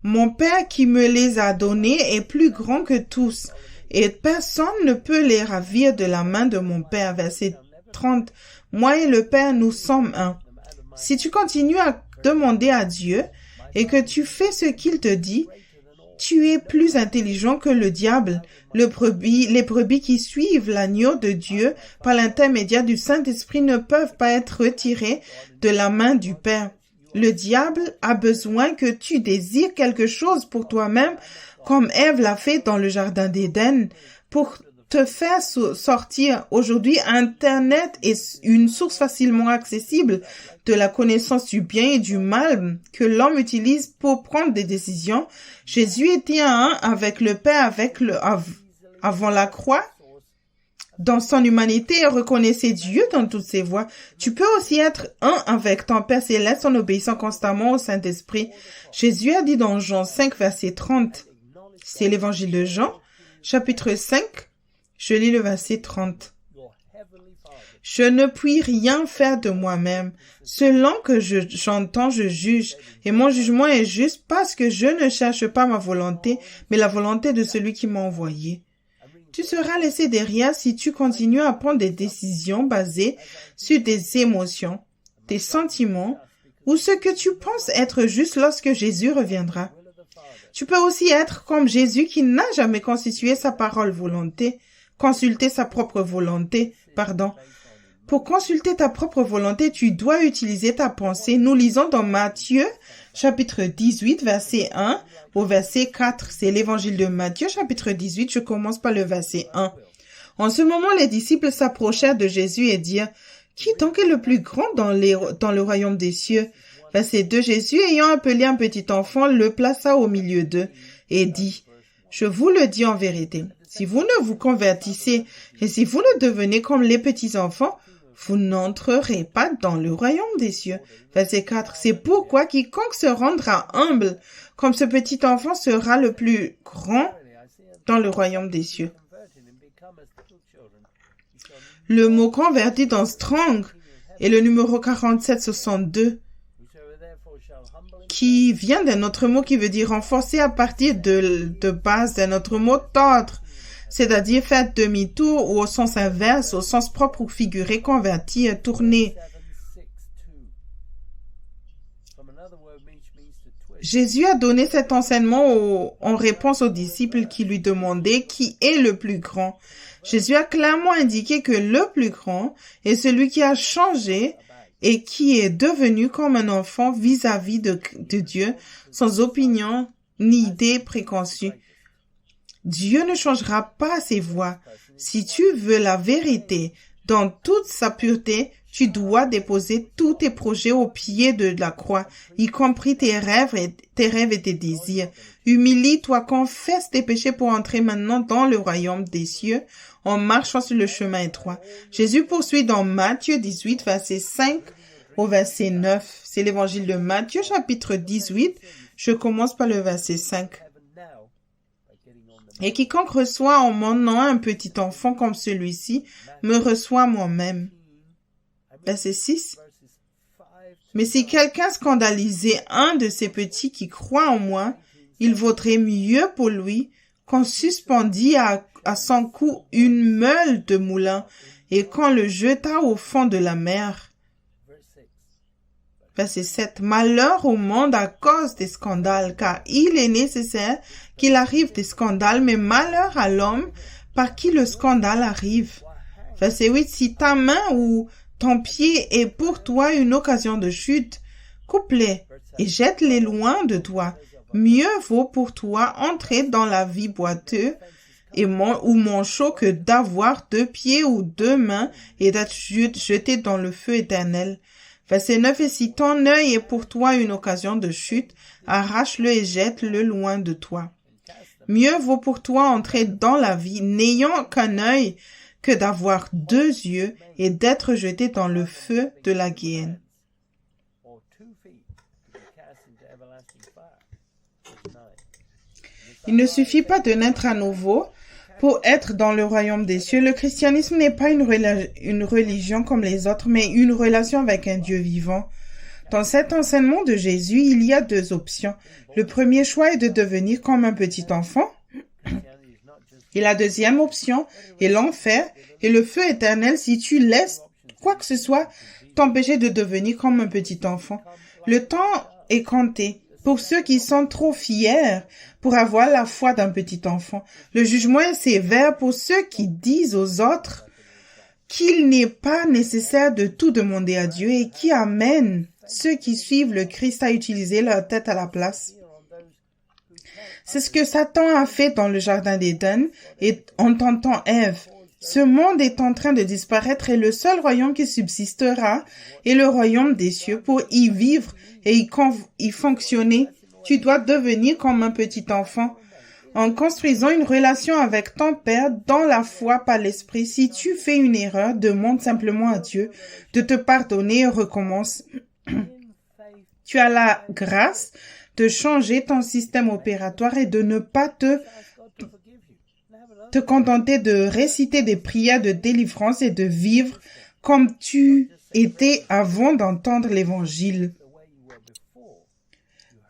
Mon Père qui me les a donnés est plus grand que tous, et personne ne peut les ravir de la main de mon Père. Verset 30. Moi et le Père, nous sommes un. Si tu continues à demander à Dieu et que tu fais ce qu'il te dit, tu es plus intelligent que le diable. Les brebis qui suivent l'agneau de Dieu par l'intermédiaire du Saint-Esprit ne peuvent pas être retirés de la main du Père. Le diable a besoin que tu désires quelque chose pour toi-même, comme Ève l'a fait dans le jardin d'Éden, pour te faire sortir. Aujourd'hui, Internet est une source facilement accessible de la connaissance du bien et du mal que l'homme utilise pour prendre des décisions. Jésus était un avec le Père avant la croix. Dans son humanité, reconnaissez Dieu dans toutes ses voies. Tu peux aussi être un avec ton Père céleste en obéissant constamment au Saint-Esprit. Jésus a dit dans Jean 5, verset 30. C'est l'évangile de Jean, chapitre 5. Je lis le verset 30. Je ne puis rien faire de moi-même. Selon que j'entends, je juge. Et mon jugement est juste parce que je ne cherche pas ma volonté, mais la volonté de celui qui m'a envoyé. Tu seras laissé derrière si tu continues à prendre des décisions basées sur des émotions, des sentiments ou ce que tu penses être juste lorsque Jésus reviendra. Tu peux aussi être comme Jésus qui n'a jamais consulté sa propre volonté. Pour consulter ta propre volonté, tu dois utiliser ta pensée. Nous lisons dans Matthieu, chapitre 18, verset 1 au verset 4. C'est l'évangile de Matthieu, chapitre 18. Je commence par le verset 1. En ce moment, les disciples s'approchèrent de Jésus et dirent, « Qui donc est le plus grand dans le royaume des cieux ?» Verset 2. Jésus, ayant appelé un petit enfant, le plaça au milieu d'eux et dit, « Je vous le dis en vérité, si vous ne vous convertissez et si vous ne devenez comme les petits enfants, vous n'entrerez pas dans le royaume des cieux. » Verset 4. C'est pourquoi quiconque se rendra humble comme ce petit enfant sera le plus grand dans le royaume des cieux. Le mot converti dans Strong est le numéro 4762, qui vient d'un autre mot qui veut dire renforcer à partir de base d'un autre mot tordre, c'est-à-dire faire demi-tour ou au sens inverse, au sens propre ou figuré, convertir, tourner. Jésus a donné cet enseignement en réponse aux disciples qui lui demandaient qui est le plus grand. Jésus a clairement indiqué que le plus grand est celui qui a changé et qui est devenu comme un enfant vis-à-vis de Dieu, sans opinion ni idée préconçue. Dieu ne changera pas ses voies. Si tu veux la vérité dans toute sa pureté, tu dois déposer tous tes projets au pied de la croix, y compris tes rêves et tes désirs. Humilie-toi, confesse tes péchés pour entrer maintenant dans le royaume des cieux en marchant sur le chemin étroit. Jésus poursuit dans Matthieu 18, verset 5 au verset 9. C'est l'évangile de Matthieu, chapitre 18. Je commence par le verset 5. Et quiconque reçoit en mon nom un petit enfant comme celui-ci, me reçoit moi-même. Verset 6. Mais si quelqu'un scandalisait un de ces petits qui croient en moi, il vaudrait mieux pour lui qu'on suspendît à son cou une meule de moulin et qu'on le jetât au fond de la mer. Verset 7. Malheur au monde à cause des scandales, car il est nécessaire qu'il arrive des scandales, mais malheur à l'homme par qui le scandale arrive. Verset 8. Si ta main ou ton pied est pour toi une occasion de chute, coupe-les et jette-les loin de toi. Mieux vaut pour toi entrer dans la vie boiteux ou manchot que d'avoir 2 pieds ou 2 mains et d'être jeté dans le feu éternel. Verset 9. Et si ton œil est pour toi une occasion de chute, arrache-le et jette-le loin de toi. Mieux vaut pour toi entrer dans la vie n'ayant qu'un œil que d'avoir 2 yeux et d'être jeté dans le feu de la guéhenne. Il ne suffit pas de naître à nouveau Pour être dans le royaume des cieux, le christianisme n'est pas une religion comme les autres, mais une relation avec un Dieu vivant. Dans cet enseignement de Jésus, il y a deux options. Le premier choix est de devenir comme un petit enfant. Et la deuxième option est l'enfer et le feu éternel si tu laisses quoi que ce soit t'empêcher de devenir comme un petit enfant. Le temps est compté pour ceux qui sont trop fiers pour avoir la foi d'un petit enfant. Le jugement est sévère pour ceux qui disent aux autres qu'il n'est pas nécessaire de tout demander à Dieu et qui amènent ceux qui suivent le Christ à utiliser leur tête à la place. C'est ce que Satan a fait dans le jardin d'Éden et en tentant Ève. Ce monde est en train de disparaître et le seul royaume qui subsistera est le royaume des cieux. Pour y vivre et y fonctionner, tu dois devenir comme un petit enfant en construisant une relation avec ton Père dans la foi par l'Esprit. Si tu fais une erreur, demande simplement à Dieu de te pardonner et recommence. Tu as la grâce de changer ton système opératoire et de ne pas te contenter de réciter des prières de délivrance et de vivre comme tu étais avant d'entendre l'Évangile.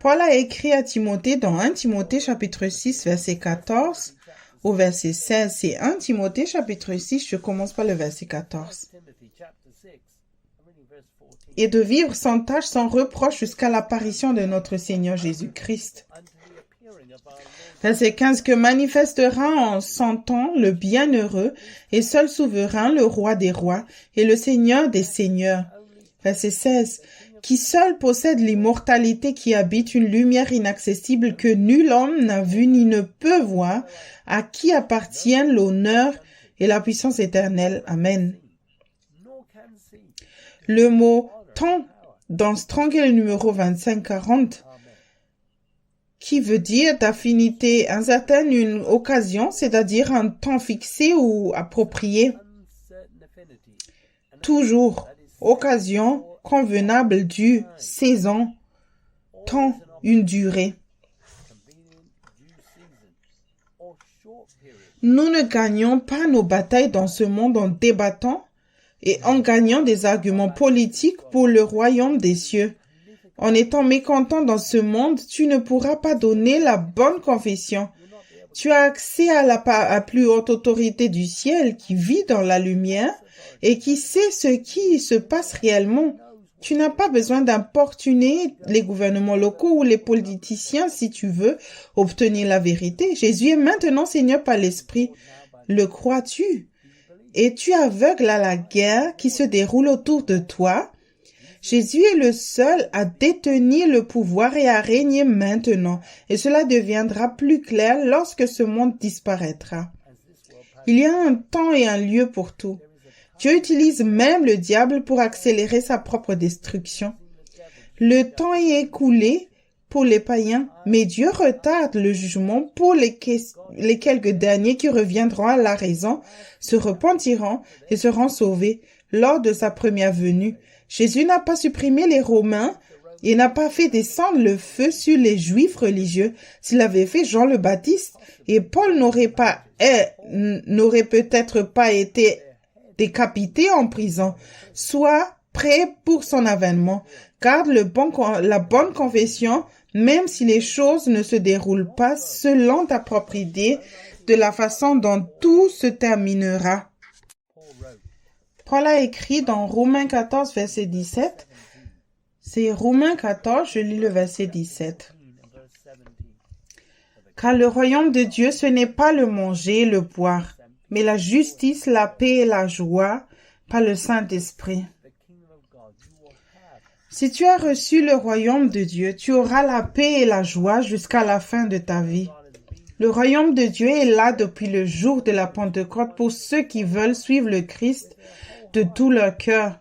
Paul a écrit à Timothée dans 1 Timothée chapitre 6 verset 14 au verset 16. C'est 1 Timothée chapitre 6, je commence par le verset 14. Et de vivre sans tâche, sans reproche jusqu'à l'apparition de notre Seigneur Jésus-Christ. Verset 15, que manifestera en son temps le bienheureux et seul souverain, le roi des rois et le Seigneur des seigneurs. Verset 16, qui seul possède l'immortalité, qui habite une lumière inaccessible que nul homme n'a vue ni ne peut voir, à qui appartiennent l'honneur et la puissance éternelle. Amen. Le mot « temps » dans Strong est le numéro 2540, qui veut dire d'affinité incertaine une occasion, c'est-à-dire un temps fixé ou approprié. Toujours, occasion, convenable, due, saison, temps, une durée. Nous ne gagnons pas nos batailles dans ce monde en débattant et en gagnant des arguments politiques pour le royaume des cieux. En étant mécontent dans ce monde, tu ne pourras pas donner la bonne confession. Tu as accès à la plus haute autorité du ciel qui vit dans la lumière et qui sait ce qui se passe réellement. Tu n'as pas besoin d'importuner les gouvernements locaux ou les politiciens si tu veux obtenir la vérité. Jésus est maintenant Seigneur par l'Esprit. Le crois-tu? Es-tu aveugle à la guerre qui se déroule autour de toi? Jésus est le seul à détenir le pouvoir et à régner maintenant, et cela deviendra plus clair lorsque ce monde disparaîtra. Il y a un temps et un lieu pour tout. Dieu utilise même le diable pour accélérer sa propre destruction. Le temps est écoulé pour les païens, mais Dieu retarde le jugement pour les quelques derniers qui reviendront à la raison, se repentiront et seront sauvés lors de sa première venue. Jésus n'a pas supprimé les Romains et n'a pas fait descendre le feu sur les Juifs religieux. S'il avait fait Jean le Baptiste, et Paul n'aurait peut-être pas été décapité en prison. Sois prêt pour son avènement. Garde la bonne confession, même si les choses ne se déroulent pas selon ta propre idée de la façon dont tout se terminera. Paul a écrit dans Romains 14, verset 17. C'est Romains 14, je lis le verset 17. Car le royaume de Dieu, ce n'est pas le manger et le boire, mais la justice, la paix et la joie par le Saint-Esprit. Si tu as reçu le royaume de Dieu, tu auras la paix et la joie jusqu'à la fin de ta vie. Le royaume de Dieu est là depuis le jour de la Pentecôte pour ceux qui veulent suivre le Christ de tout leur cœur.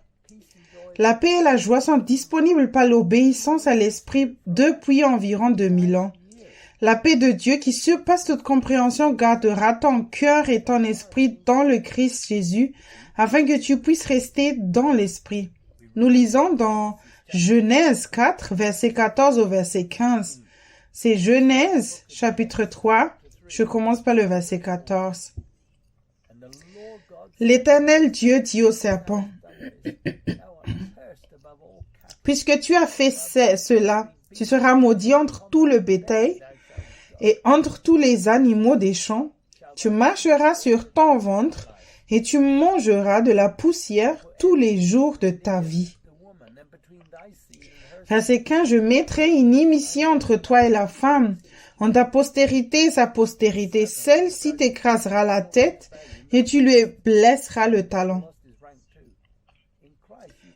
La paix et la joie sont disponibles par l'obéissance à l'Esprit depuis environ 2000 ans. La paix de Dieu qui surpasse toute compréhension gardera ton cœur et ton esprit dans le Christ Jésus afin que tu puisses rester dans l'Esprit. Nous lisons dans Genèse 4, verset 14 au verset 15. C'est Genèse, chapitre 3, Je commence par le verset 14. L'Éternel Dieu dit au serpent, « Puisque tu as fait cela, tu seras maudit entre tout le bétail et entre tous les animaux des champs. Tu marcheras sur ton ventre et tu mangeras de la poussière tous les jours de ta vie. » Verset 15, « Je mettrai une inimitié entre toi et la femme, en ta postérité et sa postérité. Celle-ci t'écrasera la tête et tu lui blesseras le talon. »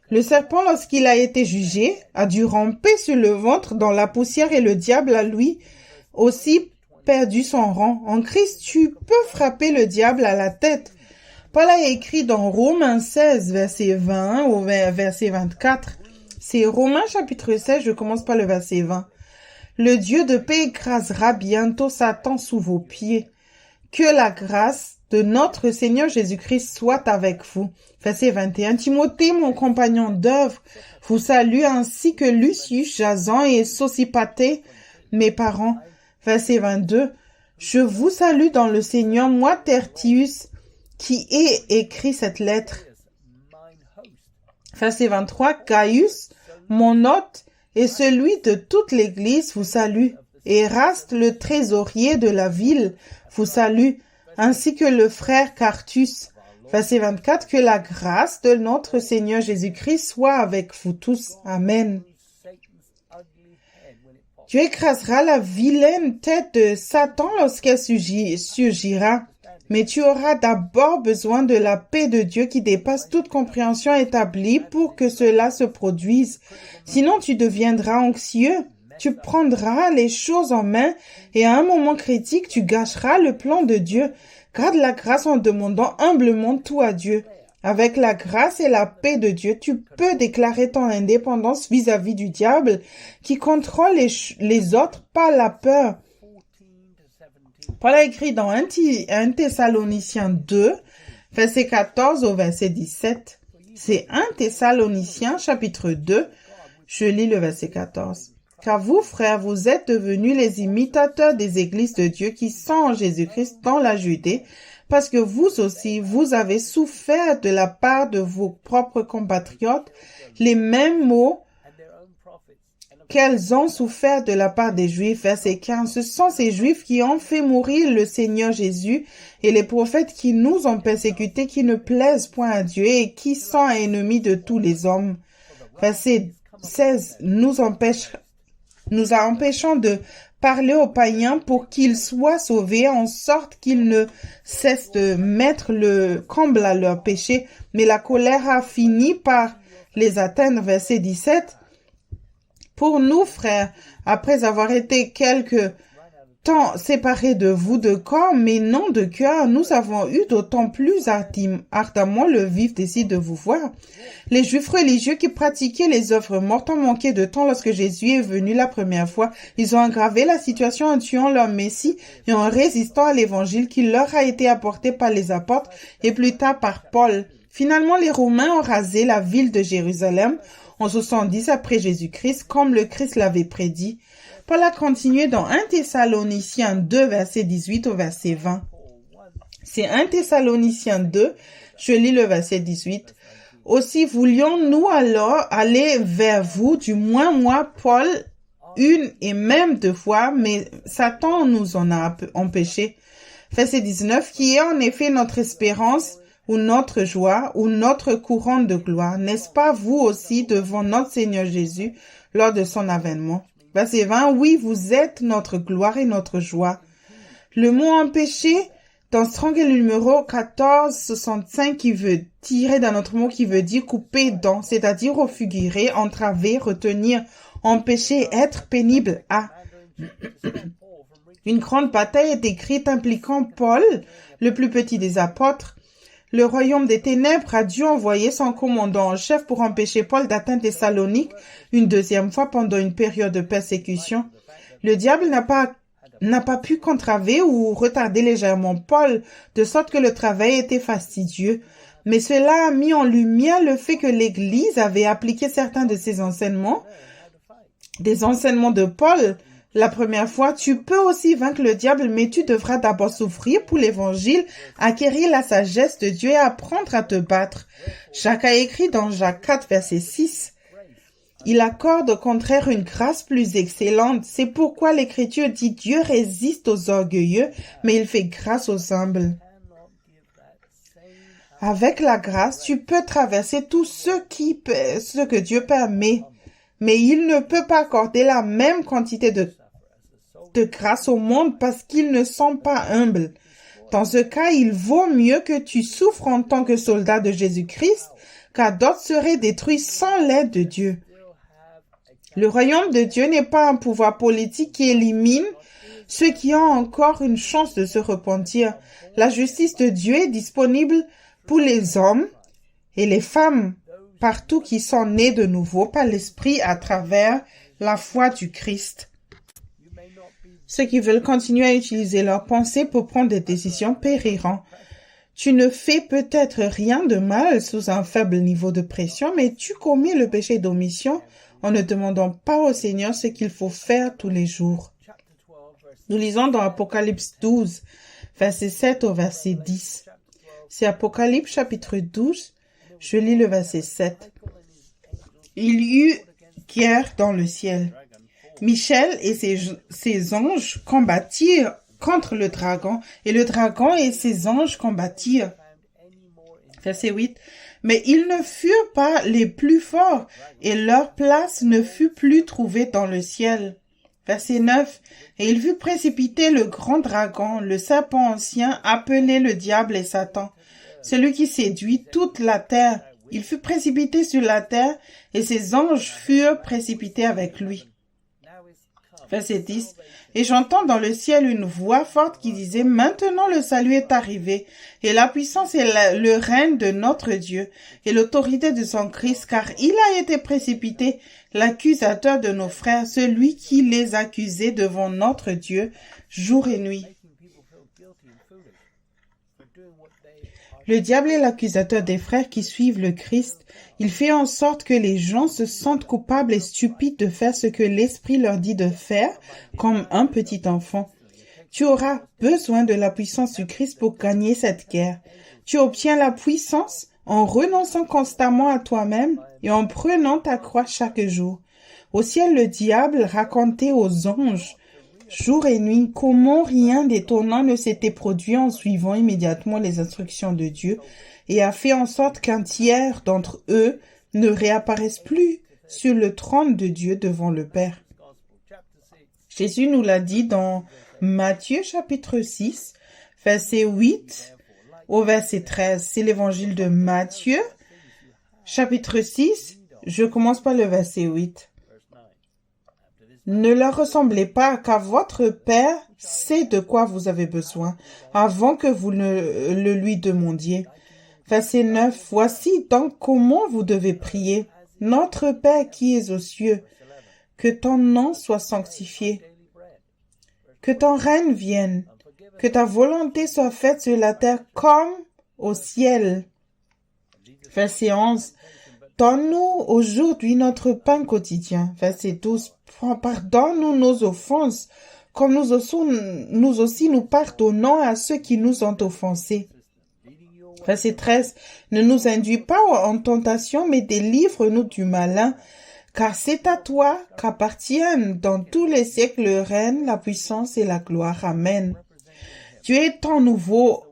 Le serpent, lorsqu'il a été jugé, a dû ramper sur le ventre dans la poussière et le diable a lui aussi perdu son rang. En Christ, tu peux frapper le diable à la tête. Paul a écrit dans Romains 16, verset 20 au verset 24. C'est Romains chapitre 16, je commence par le verset 20. Le Dieu de paix écrasera bientôt Satan sous vos pieds. Que la grâce de notre Seigneur Jésus-Christ soit avec vous. Verset 21. Timothée, mon compagnon d'œuvre, vous salue ainsi que Lucius, Jason et Sosipater, mes parents. Verset 22. Je vous salue dans le Seigneur, moi Tertius, qui ai écrit cette lettre. Verset 23. Gaius, mon hôte, et celui de toute l'Église vous salue. Éraste, le trésorier de la ville, vous salue, ainsi que le frère Quartus. Verset 24, que la grâce de notre Seigneur Jésus-Christ soit avec vous tous. Amen. Tu écraseras la vilaine tête de Satan lorsqu'elle surgira. Mais tu auras d'abord besoin de la paix de Dieu qui dépasse toute compréhension établie pour que cela se produise. Sinon, tu deviendras anxieux. Tu prendras les choses en main et à un moment critique, tu gâcheras le plan de Dieu. Garde la grâce en demandant humblement tout à Dieu. Avec la grâce et la paix de Dieu, tu peux déclarer ton indépendance vis-à-vis du diable qui contrôle les autres par la peur. Paul a écrit dans 1 Thessaloniciens 2, verset 14 au verset 17. C'est 1 Thessaloniciens chapitre 2, je lis le verset 14. Car vous, frères, vous êtes devenus les imitateurs des églises de Dieu qui sont en Jésus-Christ dans la Judée, parce que vous aussi, vous avez souffert de la part de vos propres compatriotes les mêmes maux qu'elles ont souffert de la part des Juifs. Verset 15. Ce sont ces Juifs qui ont fait mourir le Seigneur Jésus et les prophètes qui nous ont persécutés, qui ne plaisent point à Dieu et qui sont ennemis de tous les hommes. Verset 16. Nous empêchons de parler aux païens pour qu'ils soient sauvés, en sorte qu'ils ne cessent de mettre le comble à leurs péchés. Mais la colère a fini par les atteindre. Verset 17. Pour nous, frères, après avoir été quelque temps séparés de vous de corps, mais non de cœur, nous avons eu d'autant plus ardemment le vif désir de vous voir. Les Juifs religieux qui pratiquaient les œuvres mortes ont manqué de temps lorsque Jésus est venu la première fois. Ils ont aggravé la situation en tuant leur Messie et en résistant à l'évangile qui leur a été apporté par les apôtres et plus tard par Paul. Finalement, les Romains ont rasé la ville de Jérusalem en 70 après Jésus-Christ, comme le Christ l'avait prédit. Paul a continué dans 1 Thessaloniciens 2, verset 18 au verset 20. C'est 1 Thessaloniciens 2, je lis le verset 18. Aussi voulions-nous alors aller vers vous, du moins moi, Paul, une et même deux fois, mais Satan nous en a empêché. Verset 19, qui est en effet notre espérance, ou notre joie, ou notre couronne de gloire. N'est-ce pas vous aussi devant notre Seigneur Jésus lors de son avènement? Verset 20, oui, vous êtes notre gloire et notre joie. Le mot empêché, dans Strong est le numéro 1465 qui veut tirer d'un autre mot qui veut dire couper dans, c'est-à-dire au figuré, entraver, retenir, empêcher, être pénible à. Une grande bataille est écrite impliquant Paul, le plus petit des apôtres. Le royaume des ténèbres a dû envoyer son commandant en chef pour empêcher Paul d'atteindre Thessalonique une deuxième fois pendant une période de persécution. Le diable n'a pas pu contraver ou retarder légèrement Paul, de sorte que le travail était fastidieux. Mais cela a mis en lumière le fait que l'Église avait appliqué certains de ses enseignements, des enseignements de Paul, la première fois, tu peux aussi vaincre le diable, mais tu devras d'abord souffrir pour l'évangile, acquérir la sagesse de Dieu et apprendre à te battre. Jacques a écrit dans Jacques 4, verset 6. Il accorde au contraire une grâce plus excellente. C'est pourquoi l'Écriture dit Dieu résiste aux orgueilleux, mais il fait grâce aux humbles. Avec la grâce, tu peux traverser tout ce que Dieu permet, mais il ne peut pas accorder la même quantité de grâce au monde parce qu'ils ne sont pas humbles. Dans ce cas, il vaut mieux que tu souffres en tant que soldat de Jésus-Christ, car d'autres seraient détruits sans l'aide de Dieu. Le royaume de Dieu n'est pas un pouvoir politique qui élimine ceux qui ont encore une chance de se repentir. La justice de Dieu est disponible pour les hommes et les femmes partout qui sont nés de nouveau par l'Esprit à travers la foi du Christ. Ceux qui veulent continuer à utiliser leurs pensées pour prendre des décisions périront. Tu ne fais peut-être rien de mal sous un faible niveau de pression, mais tu commets le péché d'omission en ne demandant pas au Seigneur ce qu'il faut faire tous les jours. Nous lisons dans Apocalypse 12, verset 7 au verset 10. C'est Apocalypse chapitre 12, je lis le verset 7. Il y eut guerre dans le ciel. Michel et ses anges combattirent contre le dragon, et le dragon et ses anges combattirent. Verset 8. Mais ils ne furent pas les plus forts, et leur place ne fut plus trouvée dans le ciel. Verset 9. Et il fut précipité le grand dragon, le serpent ancien, appelé le diable et Satan, celui qui séduit toute la terre. Il fut précipité sur la terre, et ses anges furent précipités avec lui. Verset 10. Et j'entends dans le ciel une voix forte qui disait, maintenant le salut est arrivé, et la puissance et le règne de notre Dieu, et l'autorité de son Christ, car il a été précipité, l'accusateur de nos frères, celui qui les accusait devant notre Dieu, jour et nuit. Le diable est l'accusateur des frères qui suivent le Christ. Il fait en sorte que les gens se sentent coupables et stupides de faire ce que l'Esprit leur dit de faire, comme un petit enfant. Tu auras besoin de la puissance du Christ pour gagner cette guerre. Tu obtiens la puissance en renonçant constamment à toi-même et en prenant ta croix chaque jour. Au ciel, le diable racontait aux anges, jour et nuit, comment rien d'étonnant ne s'était produit en suivant immédiatement les instructions de Dieu, et a fait en sorte qu'un tiers d'entre eux ne réapparaissent plus sur le trône de Dieu devant le Père. Jésus nous l'a dit dans Matthieu chapitre 6, verset 8 au verset 13. C'est l'évangile de Matthieu, chapitre 6, je commence par le verset 8. Ne leur ressemblez pas, car votre Père sait de quoi vous avez besoin, avant que vous ne le lui demandiez. Verset 9. Voici donc comment vous devez prier. Notre Père qui es aux cieux, que ton nom soit sanctifié, que ton règne vienne, que ta volonté soit faite sur la terre comme au ciel. Verset 11. Donne-nous aujourd'hui notre pain quotidien. Verset 12. Pardonne-nous nos offenses, comme nous aussi nous pardonnons à ceux qui nous ont offensés. Verset 13. Ne nous induis pas en tentation, mais délivre-nous du malin, car c'est à toi qu'appartiennent dans tous les siècles le règne, la puissance et la gloire. Amen. Dieu est ton nouveau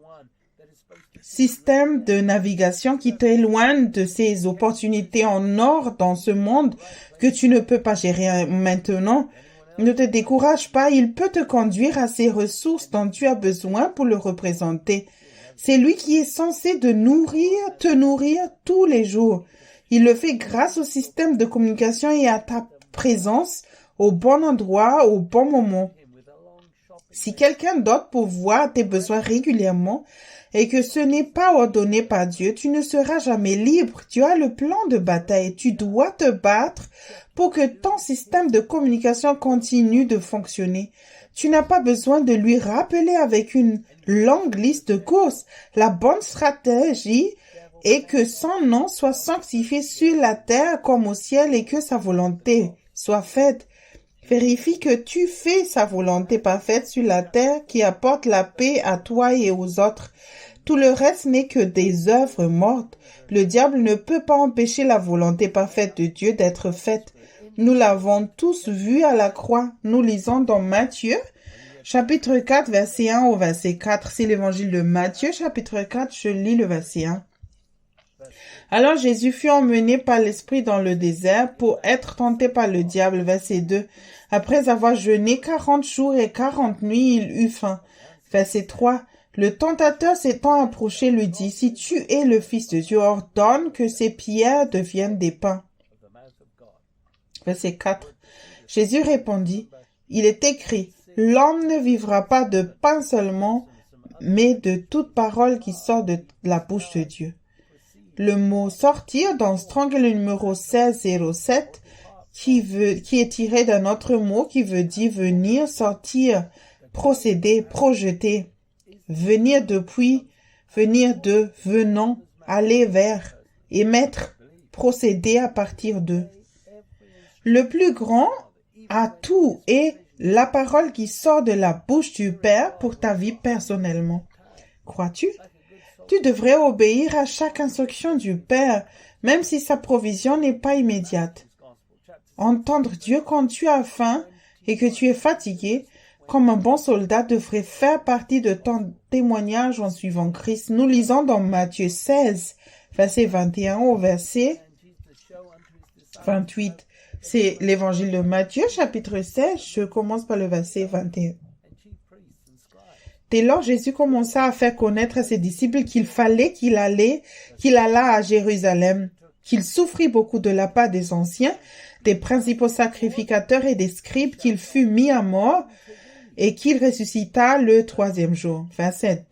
système de navigation qui t'éloigne de ces opportunités en or dans ce monde que tu ne peux pas gérer maintenant. Ne te décourage pas, il peut te conduire à ces ressources dont tu as besoin pour le représenter. C'est lui qui est censé te nourrir tous les jours. Il le fait grâce au système de communication et à ta présence au bon endroit, au bon moment. Si quelqu'un d'autre pourvoit tes besoins régulièrement et que ce n'est pas ordonné par Dieu, tu ne seras jamais libre. Tu as le plan de bataille. Tu dois te battre pour que ton système de communication continue de fonctionner. Tu n'as pas besoin de lui rappeler avec une longue liste de courses. La bonne stratégie est que son nom soit sanctifié sur la terre comme au ciel et que sa volonté soit faite. Vérifie que tu fais sa volonté parfaite sur la terre qui apporte la paix à toi et aux autres. Tout le reste n'est que des œuvres mortes. Le diable ne peut pas empêcher la volonté parfaite de Dieu d'être faite. Nous l'avons tous vu à la croix. Nous lisons dans Matthieu, chapitre 4, verset 1 au verset 4. C'est l'évangile de Matthieu, chapitre 4, je lis le verset 1. Alors Jésus fut emmené par l'Esprit dans le désert pour être tenté par le diable. Verset 2. Après avoir jeûné 40 jours et 40 nuits, il eut faim. Verset 3. Le tentateur s'étant approché lui dit, « Si tu es le Fils de Dieu, ordonne que ces pierres deviennent des pains. » Verset 4. Jésus répondit, « Il est écrit, l'homme ne vivra pas de pain seulement, mais de toute parole qui sort de la bouche de Dieu. » Le mot « sortir » dans Strong est le numéro 1607, qui est tiré d'un autre mot qui veut dire venir, sortir, procéder, projeter, venir depuis, venir de, venant, aller vers, émettre, procéder à partir de. Le plus grand à tout est la parole qui sort de la bouche du Père pour ta vie personnellement. Crois-tu? Tu devrais obéir à chaque instruction du Père, même si sa provision n'est pas immédiate. Entendre Dieu quand tu as faim et que tu es fatigué, comme un bon soldat, devrait faire partie de ton témoignage en suivant Christ. Nous lisons dans Matthieu 16, verset 21 au verset 28. C'est l'évangile de Matthieu, chapitre 16. Je commence par le verset 21. Dès lors, Jésus commença à faire connaître à ses disciples qu'il fallait qu'il allât à Jérusalem, qu'il souffrit beaucoup de la part des anciens, des principaux sacrificateurs et des scribes, qu'il fut mis à mort et qu'il ressuscita le 3e jour. Verset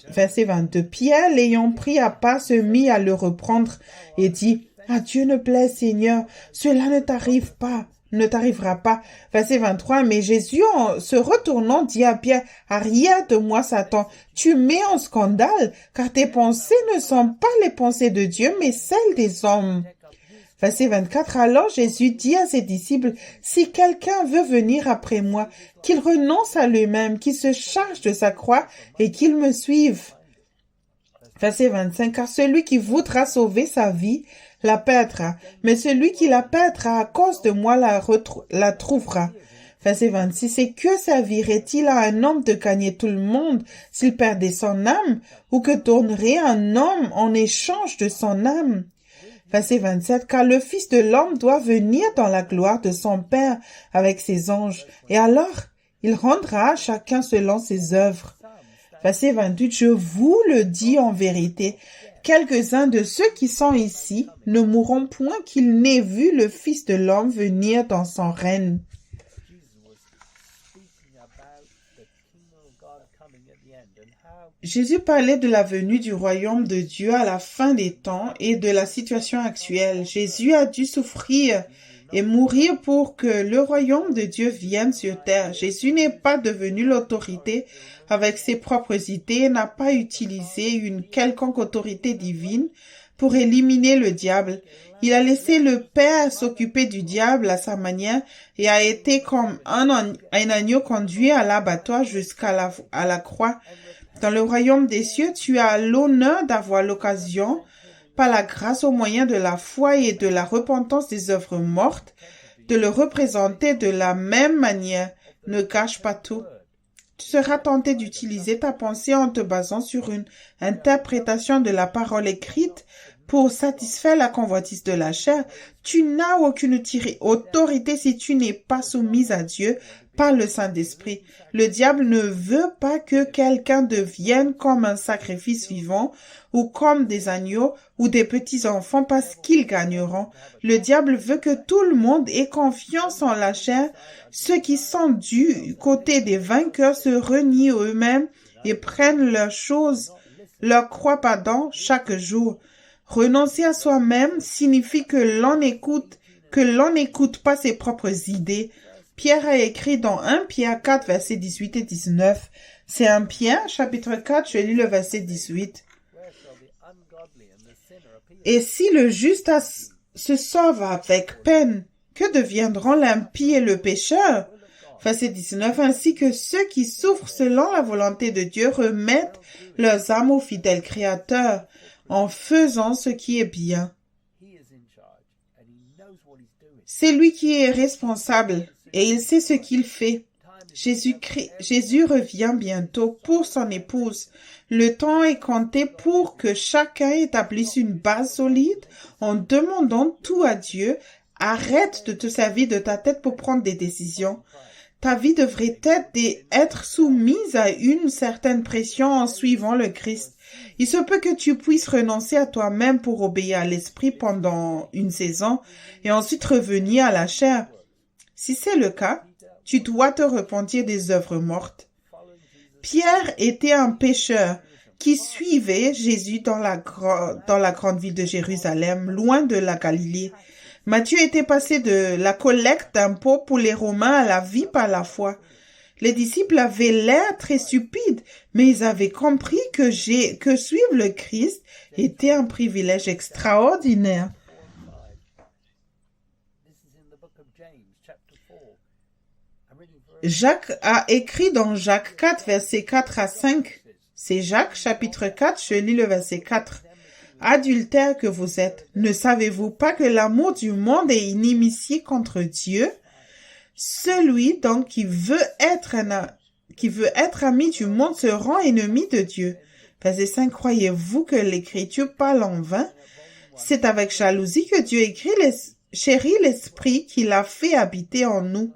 22. Pierre, l'ayant pris à part, se mit à le reprendre et dit, « À Dieu ne plaise, Seigneur, cela ne t'arrivera pas. » Verset 23. Mais Jésus, en se retournant, dit à Pierre, « Arrière de moi, Satan, tu mets en scandale, car tes pensées ne sont pas les pensées de Dieu, mais celles des hommes. » Verset 24. Alors Jésus dit à ses disciples, « Si quelqu'un veut venir après moi, qu'il renonce à lui-même, qu'il se charge de sa croix et qu'il me suive. » Verset 25. Car celui qui voudra sauver sa vie la perdra, mais celui qui la perdra à cause de moi la trouvera. Verset 26. Et que servirait-il à un homme de gagner tout le monde s'il perdait son âme, ou que donnerait un homme en échange de son âme? Verset 27. Car le Fils de l'homme doit venir dans la gloire de son Père avec ses anges, et alors il rendra à chacun selon ses œuvres. Verset 28. Je vous le dis en vérité, quelques-uns de ceux qui sont ici ne mourront point qu'ils n'aient vu le Fils de l'homme venir dans son règne. Jésus parlait de la venue du royaume de Dieu à la fin des temps et de la situation actuelle. Jésus a dû souffrir et mourir pour que le royaume de Dieu vienne sur terre. Jésus n'est pas devenu l'autorité avec ses propres idées et n'a pas utilisé une quelconque autorité divine pour éliminer le diable. Il a laissé le Père s'occuper du diable à sa manière et a été comme un agneau conduit à l'abattoir jusqu'à la croix. Dans le royaume des cieux, tu as l'honneur d'avoir l'occasion, par la grâce au moyen de la foi et de la repentance des œuvres mortes, de le représenter de la même manière. Ne gâche pas tout. Tu seras tenté d'utiliser ta pensée en te basant sur une interprétation de la parole écrite pour satisfaire la convoitise de la chair. Tu n'as aucune autorité si tu n'es pas soumise à Dieu par le Saint-Esprit. Le diable ne veut pas que quelqu'un devienne comme un sacrifice vivant ou comme des agneaux ou des petits-enfants parce qu'ils gagneront. Le diable veut que tout le monde ait confiance en la chair. Ceux qui sont du côté des vainqueurs se renient eux-mêmes et prennent leur croix chaque jour. Renoncer à soi-même signifie que l'on n'écoute pas ses propres idées. Pierre a écrit dans 1 Pierre 4, versets 18 et 19. C'est 1 Pierre, chapitre 4, je lis le verset 18. Et si le juste se sauve avec peine, que deviendront l'impie et le pécheur? Verset 19, ainsi que ceux qui souffrent selon la volonté de Dieu remettent leurs âmes au fidèle Créateur en faisant ce qui est bien. C'est lui qui est responsable et il sait ce qu'il fait. Jésus revient bientôt pour son épouse. Le temps est compté pour que chacun établisse une base solide en demandant tout à Dieu. Arrête de te servir de ta tête pour prendre des décisions. Ta vie devrait être soumise à une certaine pression en suivant le Christ. Il se peut que tu puisses renoncer à toi-même pour obéir à l'esprit pendant une saison et ensuite revenir à la chair. Si c'est le cas, tu dois te repentir des œuvres mortes. Pierre était un pécheur qui suivait Jésus dans la grande ville de Jérusalem, loin de la Galilée. Matthieu était passé de la collecte d'impôts pour les Romains à la vie par la foi. Les disciples avaient l'air très stupides, mais ils avaient compris que suivre le Christ était un privilège extraordinaire. Jacques a écrit dans Jacques 4, versets 4 à 5. C'est Jacques, chapitre 4, je lis le verset 4. Adultères que vous êtes, ne savez-vous pas que l'amour du monde est inimitié contre Dieu? Celui donc qui veut être ami du monde se rend ennemi de Dieu. Verset 5, croyez-vous que l'Écriture parle en vain? C'est avec jalousie que Dieu chérit l'Esprit qu'il a fait habiter en nous.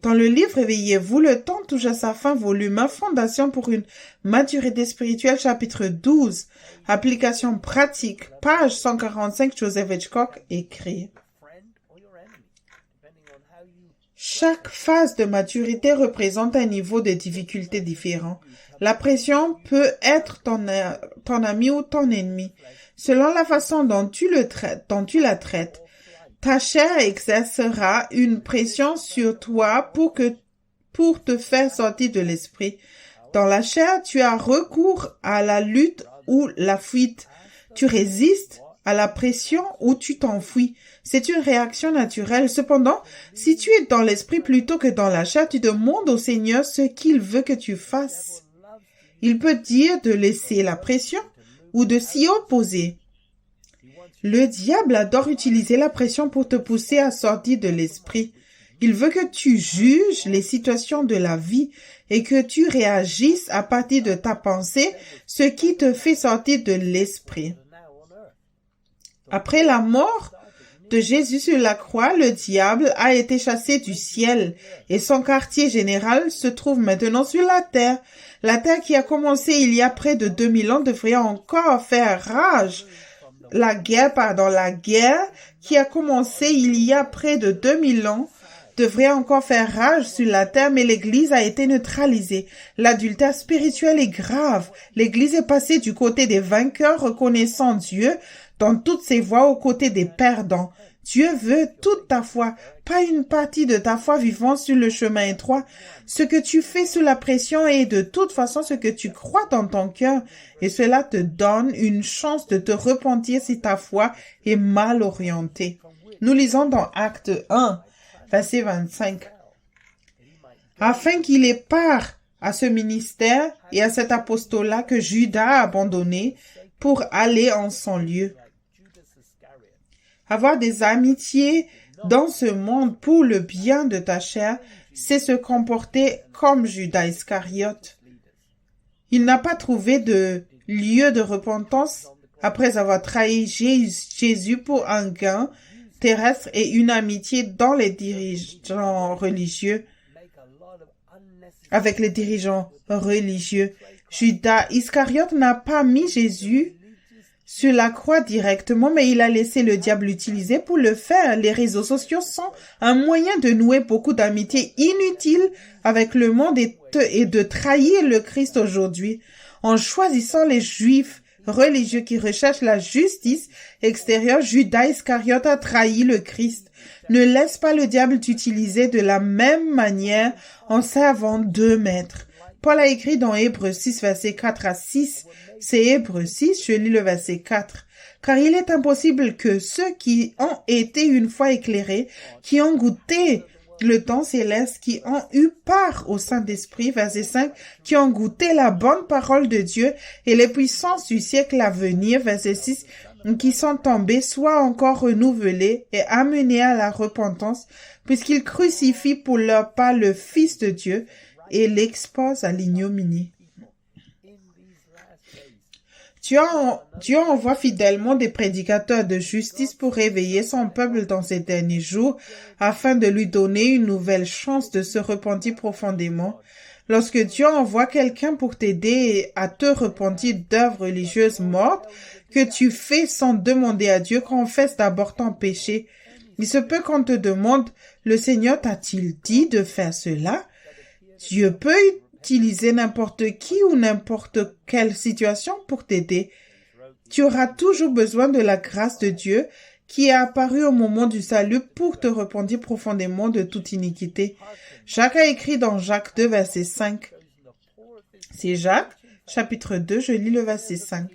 Dans le livre Réveillez-vous, le temps touche à sa fin, volume 1, Fondation pour une maturité spirituelle, chapitre 12, application pratique, page 145, Joseph Hitchcock écrit. Chaque phase de maturité représente un niveau de difficulté différent. La pression peut être ton ami ou ton ennemi, selon la façon dont tu la traites. Ta chair exercera une pression sur toi pour te faire sortir de l'esprit. Dans la chair, tu as recours à la lutte ou la fuite. Tu résistes à la pression ou tu t'enfuis. C'est une réaction naturelle. Cependant, si tu es dans l'esprit plutôt que dans la chair, tu demandes au Seigneur ce qu'il veut que tu fasses. Il peut dire de laisser la pression ou de s'y opposer. Le diable adore utiliser la pression pour te pousser à sortir de l'esprit. Il veut que tu juges les situations de la vie et que tu réagisses à partir de ta pensée, ce qui te fait sortir de l'esprit. Après la mort de Jésus sur la croix, le diable a été chassé du ciel et son quartier général se trouve maintenant sur la terre. La terre qui a commencé il y a près de 2000 ans devrait encore faire rage. La guerre qui a commencé il y a près de 2000 ans devrait encore faire rage sur la terre, mais l'Église a été neutralisée. L'adultère spirituel est grave. L'Église est passée du côté des vainqueurs, reconnaissant Dieu dans toutes ses voies aux côtés des perdants. Dieu veut toute ta foi, pas une partie de ta foi vivant sur le chemin étroit. Ce que tu fais sous la pression est de toute façon ce que tu crois dans ton cœur, et cela te donne une chance de te repentir si ta foi est mal orientée. Nous lisons dans Acte 1, verset 25. Afin qu'il ait part à ce ministère et à cet apostolat que Judas a abandonné pour aller en son lieu. Avoir des amitiés dans ce monde pour le bien de ta chair, c'est se comporter comme Judas Iscariote. Il n'a pas trouvé de lieu de repentance après avoir trahi Jésus pour un gain terrestre et une amitié dans les dirigeants religieux, avec les dirigeants religieux. Judas Iscariote n'a pas mis Jésus sur la croix directement, mais il a laissé le diable l'utiliser pour le faire. Les réseaux sociaux sont un moyen de nouer beaucoup d'amitiés inutiles avec le monde et de trahir le Christ aujourd'hui. En choisissant les Juifs religieux qui recherchent la justice extérieure, Judas Iscariote a trahi le Christ. Ne laisse pas le diable t'utiliser de la même manière en servant deux maîtres. Paul a écrit dans Hébreux 6, versets 4 à 6, c'est Hébreux 6, je lis le verset 4. Car il est impossible que ceux qui ont été une fois éclairés, qui ont goûté le temps céleste, qui ont eu part au Saint-Esprit, verset 5, qui ont goûté la bonne parole de Dieu et les puissances du siècle à venir, verset 6, qui sont tombés, soient encore renouvelés et amenés à la repentance, puisqu'ils crucifient pour leur part le Fils de Dieu et l'exposent à l'ignominie. Dieu envoie fidèlement des prédicateurs de justice pour réveiller son peuple dans ces derniers jours, afin de lui donner une nouvelle chance de se repentir profondément. Lorsque Dieu envoie quelqu'un pour t'aider à te repentir d'œuvres religieuses mortes que tu fais sans demander à Dieu, confesse d'abord ton péché. Il se peut qu'on te demande, le Seigneur t'a-t-il dit de faire cela? Dieu peut utiliser n'importe qui ou n'importe quelle situation pour t'aider. Tu auras toujours besoin de la grâce de Dieu qui est apparue au moment du salut pour te repentir profondément de toute iniquité. Jacques a écrit dans Jacques 2, verset 5. C'est Jacques, chapitre 2, je lis le verset 5.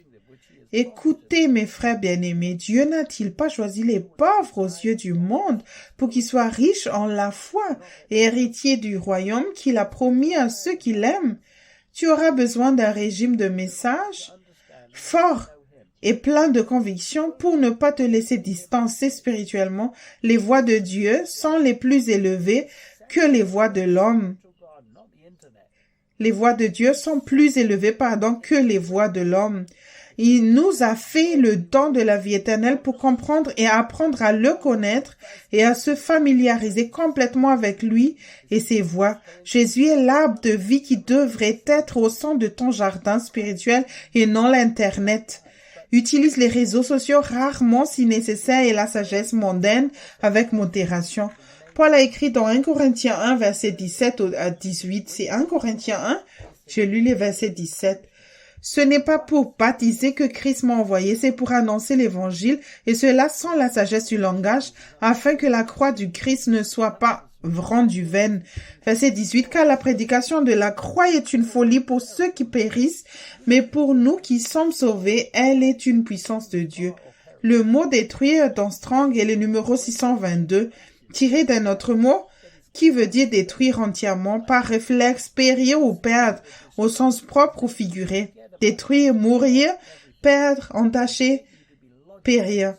Écoutez, mes frères bien-aimés, Dieu n'a-t-il pas choisi les pauvres aux yeux du monde pour qu'ils soient riches en la foi et héritiers du royaume qu'il a promis à ceux qui l'aiment? Tu auras besoin d'un régime de messages fort et plein de conviction pour ne pas te laisser distancer spirituellement. Les voies de Dieu sont les plus élevées que les voies de l'homme. Les voies de Dieu sont plus élevées, que les voies de l'homme. Il nous a fait le don de la vie éternelle pour comprendre et apprendre à le connaître et à se familiariser complètement avec lui et ses voies. Jésus est l'arbre de vie qui devrait être au centre de ton jardin spirituel et non l'Internet. Utilise les réseaux sociaux rarement si nécessaire et la sagesse mondaine avec modération. Paul a écrit dans 1 Corinthiens 1, verset 17 à 18. C'est 1 Corinthiens 1, j'ai lu les versets 17. Ce n'est pas pour baptiser que Christ m'a envoyé, c'est pour annoncer l'évangile, et cela sans la sagesse du langage, afin que la croix du Christ ne soit pas rendue vaine. Verset 18, car la prédication de la croix est une folie pour ceux qui périssent, mais pour nous qui sommes sauvés, elle est une puissance de Dieu. Le mot détruire dans Strong est le numéro 622, tiré d'un autre mot, qui veut dire détruire entièrement, par réflexe, périr ou perdre, au sens propre ou figuré. Détruire, mourir, perdre, entacher, périr.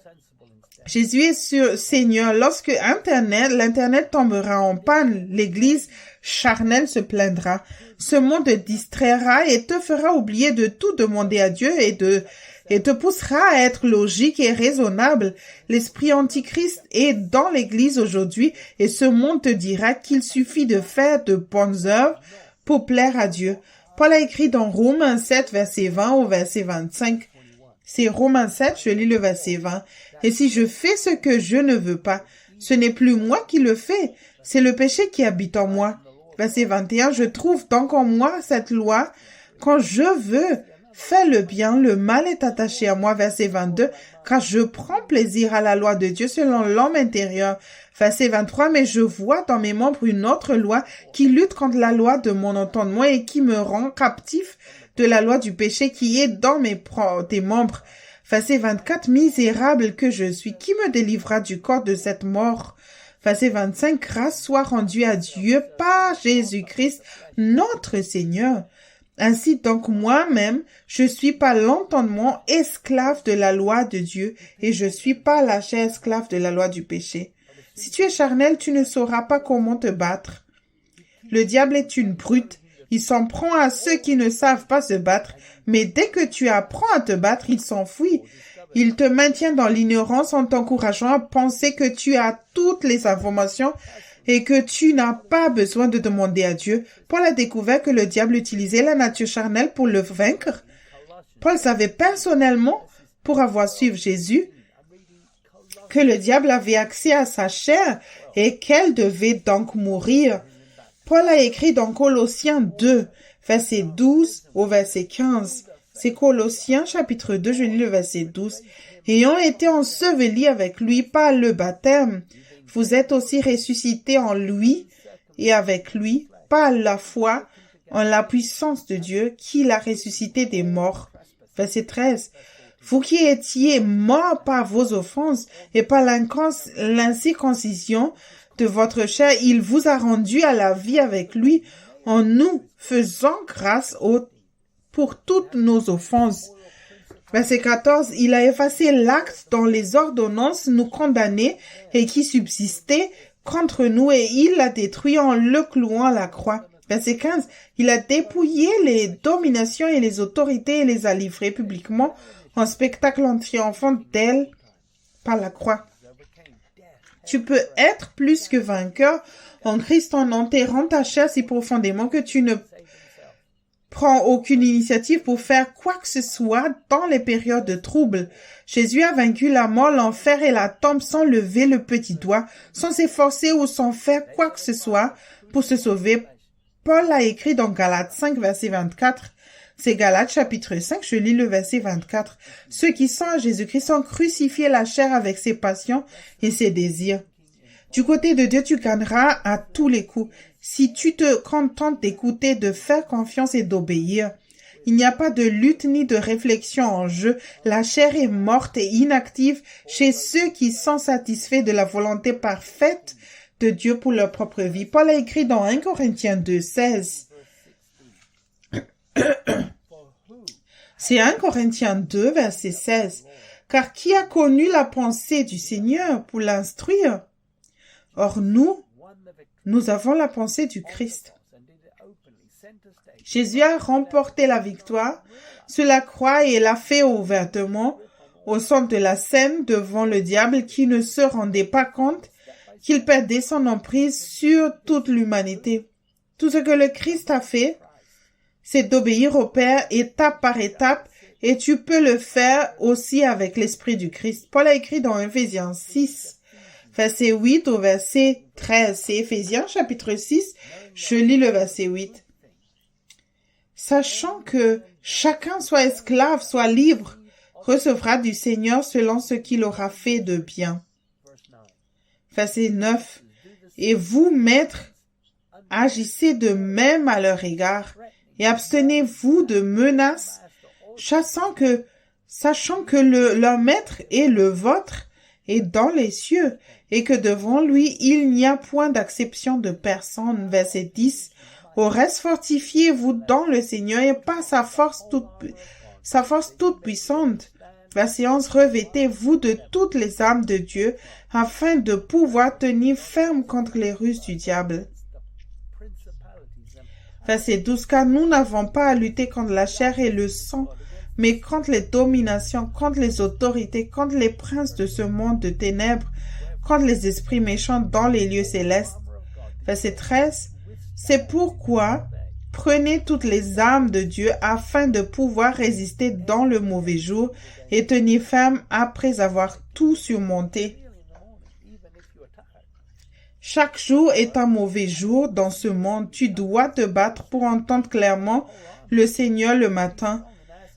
Jésus est Seigneur. Lorsque l'Internet tombera en panne, l'Église charnelle se plaindra. Ce monde te distraira et te fera oublier de tout demander à Dieu et te poussera à être logique et raisonnable. L'esprit antichrist est dans l'Église aujourd'hui et ce monde te dira qu'il suffit de faire de bonnes œuvres pour plaire à Dieu. Paul a écrit dans Romains 7, verset 20 au verset 25. C'est Romains 7, je lis le verset 20. Et si je fais ce que je ne veux pas, ce n'est plus moi qui le fais, c'est le péché qui habite en moi. Verset 21, je trouve donc en moi cette loi, quand je veux faire le bien, le mal est attaché à moi. Verset 22, car je prends plaisir à la loi de Dieu selon l'homme intérieur. Verset 23, mais je vois dans mes membres une autre loi qui lutte contre la loi de mon entendement et qui me rend captif de la loi du péché qui est dans tes membres. Verset 24, misérable que je suis, qui me délivrera du corps de cette mort? Verset 25, grâce soit rendue à Dieu par Jésus-Christ, notre Seigneur. Ainsi donc moi-même, je suis par l'entendement esclave de la loi de Dieu et je suis par la chair esclave de la loi du péché. Si tu es charnel, tu ne sauras pas comment te battre. Le diable est une brute. Il s'en prend à ceux qui ne savent pas se battre, mais dès que tu apprends à te battre, il s'enfuit. Il te maintient dans l'ignorance en t'encourageant à penser que tu as toutes les informations et que tu n'as pas besoin de demander à Dieu. Paul a découvert que le diable utilisait la nature charnelle pour le vaincre. Paul savait personnellement, pour avoir suivi Jésus, que le diable avait accès à sa chair et qu'elle devait donc mourir. Paul a écrit dans Colossiens 2, verset 12 au verset 15. C'est Colossiens chapitre 2, je lis le verset 12. Ayant été ensevelis avec lui par le baptême, vous êtes aussi ressuscités en lui et avec lui par la foi en la puissance de Dieu qui l'a ressuscité des morts. Verset 13. Vous qui étiez morts par vos offenses et par l'incirconcision de votre chair, il vous a rendu à la vie avec lui en nous faisant grâce pour toutes nos offenses. Verset 14, il a effacé l'acte dont les ordonnances nous condamnaient et qui subsistait contre nous et il l'a détruit en le clouant à la croix. Verset 15, il a dépouillé les dominations et les autorités et les a livrées publiquement en spectacle en triomphant d'elles par la croix. Tu peux être plus que vainqueur en Christ en enterrant ta chair si profondément que tu ne prends aucune initiative pour faire quoi que ce soit dans les périodes de trouble. Jésus a vaincu la mort, l'enfer et la tombe sans lever le petit doigt, sans s'efforcer ou sans faire quoi que ce soit pour se sauver. Paul a écrit dans Galates 5, verset 24. C'est Galates chapitre 5, je lis le verset 24. Ceux qui sont à Jésus-Christ ont crucifié la chair avec ses passions et ses désirs. Du côté de Dieu, tu gagneras à tous les coups. Si tu te contentes d'écouter, de faire confiance et d'obéir, il n'y a pas de lutte ni de réflexion en jeu. La chair est morte et inactive chez ceux qui sont satisfaits de la volonté parfaite de Dieu pour leur propre vie. Paul a écrit dans 1 Corinthiens 2, 16. C'est 1 Corinthiens 2, verset 16. Car qui a connu la pensée du Seigneur pour l'instruire? Or nous avons la pensée du Christ. Jésus a remporté la victoire sur la croix et l'a fait ouvertement au centre de la scène devant le diable qui ne se rendait pas compte qu'il perdait son emprise sur toute l'humanité. Tout ce que le Christ a fait, c'est d'obéir au Père étape par étape et tu peux le faire aussi avec l'Esprit du Christ. Paul a écrit dans Éphésiens 6, verset 8 au verset 13. C'est Éphésiens chapitre 6, je lis le verset 8. Sachant que chacun soit esclave, soit libre, recevra du Seigneur selon ce qu'il aura fait de bien. Verset 9. Et vous, maîtres, agissez de même à leur égard, et abstenez-vous de menaces, sachant que leur maître est le vôtre, et dans les cieux, et que devant lui, il n'y a point d'acception de personne. Verset 10. Au reste, fortifiez-vous dans le Seigneur et par sa force toute puissante. Verset 11. Revêtez-vous de toutes les armes de Dieu, afin de pouvoir tenir ferme contre les ruses du diable. Verset 12. Car nous n'avons pas à lutter contre la chair et le sang, mais contre les dominations, contre les autorités, contre les princes de ce monde de ténèbres, contre les esprits méchants dans les lieux célestes. Verset 13. C'est pourquoi prenez toutes les armes de Dieu afin de pouvoir résister dans le mauvais jour et tenir ferme après avoir tout surmonté. Chaque jour est un mauvais jour dans ce monde. Tu dois te battre pour entendre clairement le Seigneur le matin.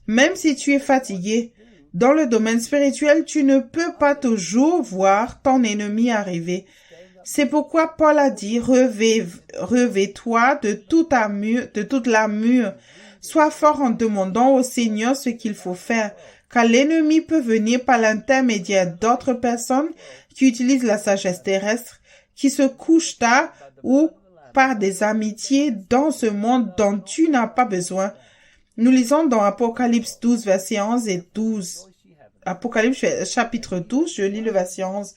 Même si tu es fatigué, dans le domaine spirituel, tu ne peux pas toujours voir ton ennemi arriver. C'est pourquoi Paul a dit, revêt-toi de toute l'armure. Sois fort en demandant au Seigneur ce qu'il faut faire, car l'ennemi peut venir par l'intermédiaire d'autres personnes qui utilisent la sagesse terrestre, qui se couchent tard ou par des amitiés dans ce monde dont tu n'as pas besoin. Nous lisons dans Apocalypse 12, versets 11 et 12. Apocalypse chapitre 12, je lis le verset 11.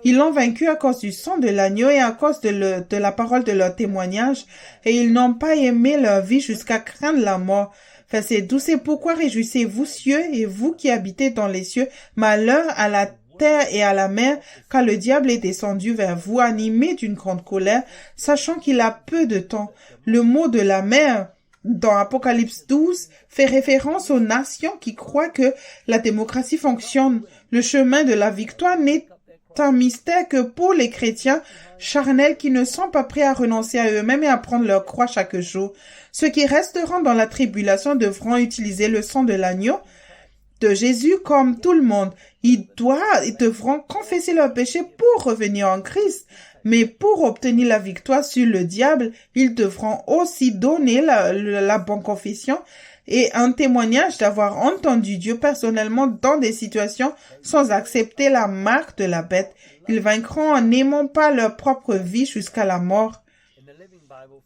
Ils l'ont vaincu à cause du sang de l'agneau et à cause de la parole de leur témoignage, et ils n'ont pas aimé leur vie jusqu'à craindre la mort. Verset 12. C'est pourquoi réjouissez-vous, cieux, et vous qui habitez dans les cieux, malheur à la terre et à la mer, car le diable est descendu vers vous, animé d'une grande colère, sachant qu'il a peu de temps. Le mot de la mer, dans Apocalypse 12, fait référence aux nations qui croient que la démocratie fonctionne. Le chemin de la victoire n'est un mystère que pour les chrétiens charnels qui ne sont pas prêts à renoncer à eux-mêmes et à prendre leur croix chaque jour. Ceux qui resteront dans la tribulation devront utiliser le sang de l'agneau de Jésus comme tout le monde. Ils devront confesser leurs péchés pour revenir en Christ. Mais pour obtenir la victoire sur le diable, ils devront aussi donner la bonne confession et un témoignage d'avoir entendu Dieu personnellement dans des situations sans accepter la marque de la bête. Ils vaincront en n'aimant pas leur propre vie jusqu'à la mort.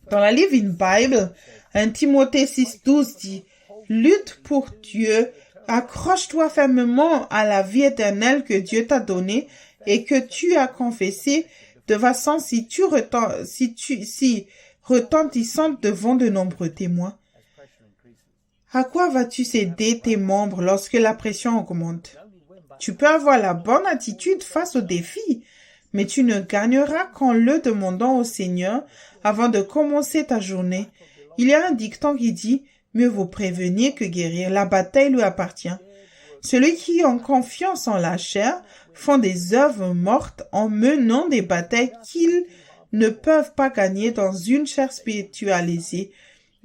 Dans la Living Bible, 1 Timothée 6,12 dit « Lutte pour Dieu, accroche-toi fermement à la vie éternelle que Dieu t'a donnée et que tu as confessée de façon si retentissante devant de nombreux témoins. » À quoi vas-tu céder tes membres lorsque la pression augmente? Tu peux avoir la bonne attitude face aux défis, mais tu ne gagneras qu'en le demandant au Seigneur avant de commencer ta journée. Il y a un dicton qui dit « Mieux vaut prévenir que guérir, la bataille lui appartient ». Celui qui ont confiance en la chair font des œuvres mortes en menant des batailles qu'ils ne peuvent pas gagner dans une chair spiritualisée.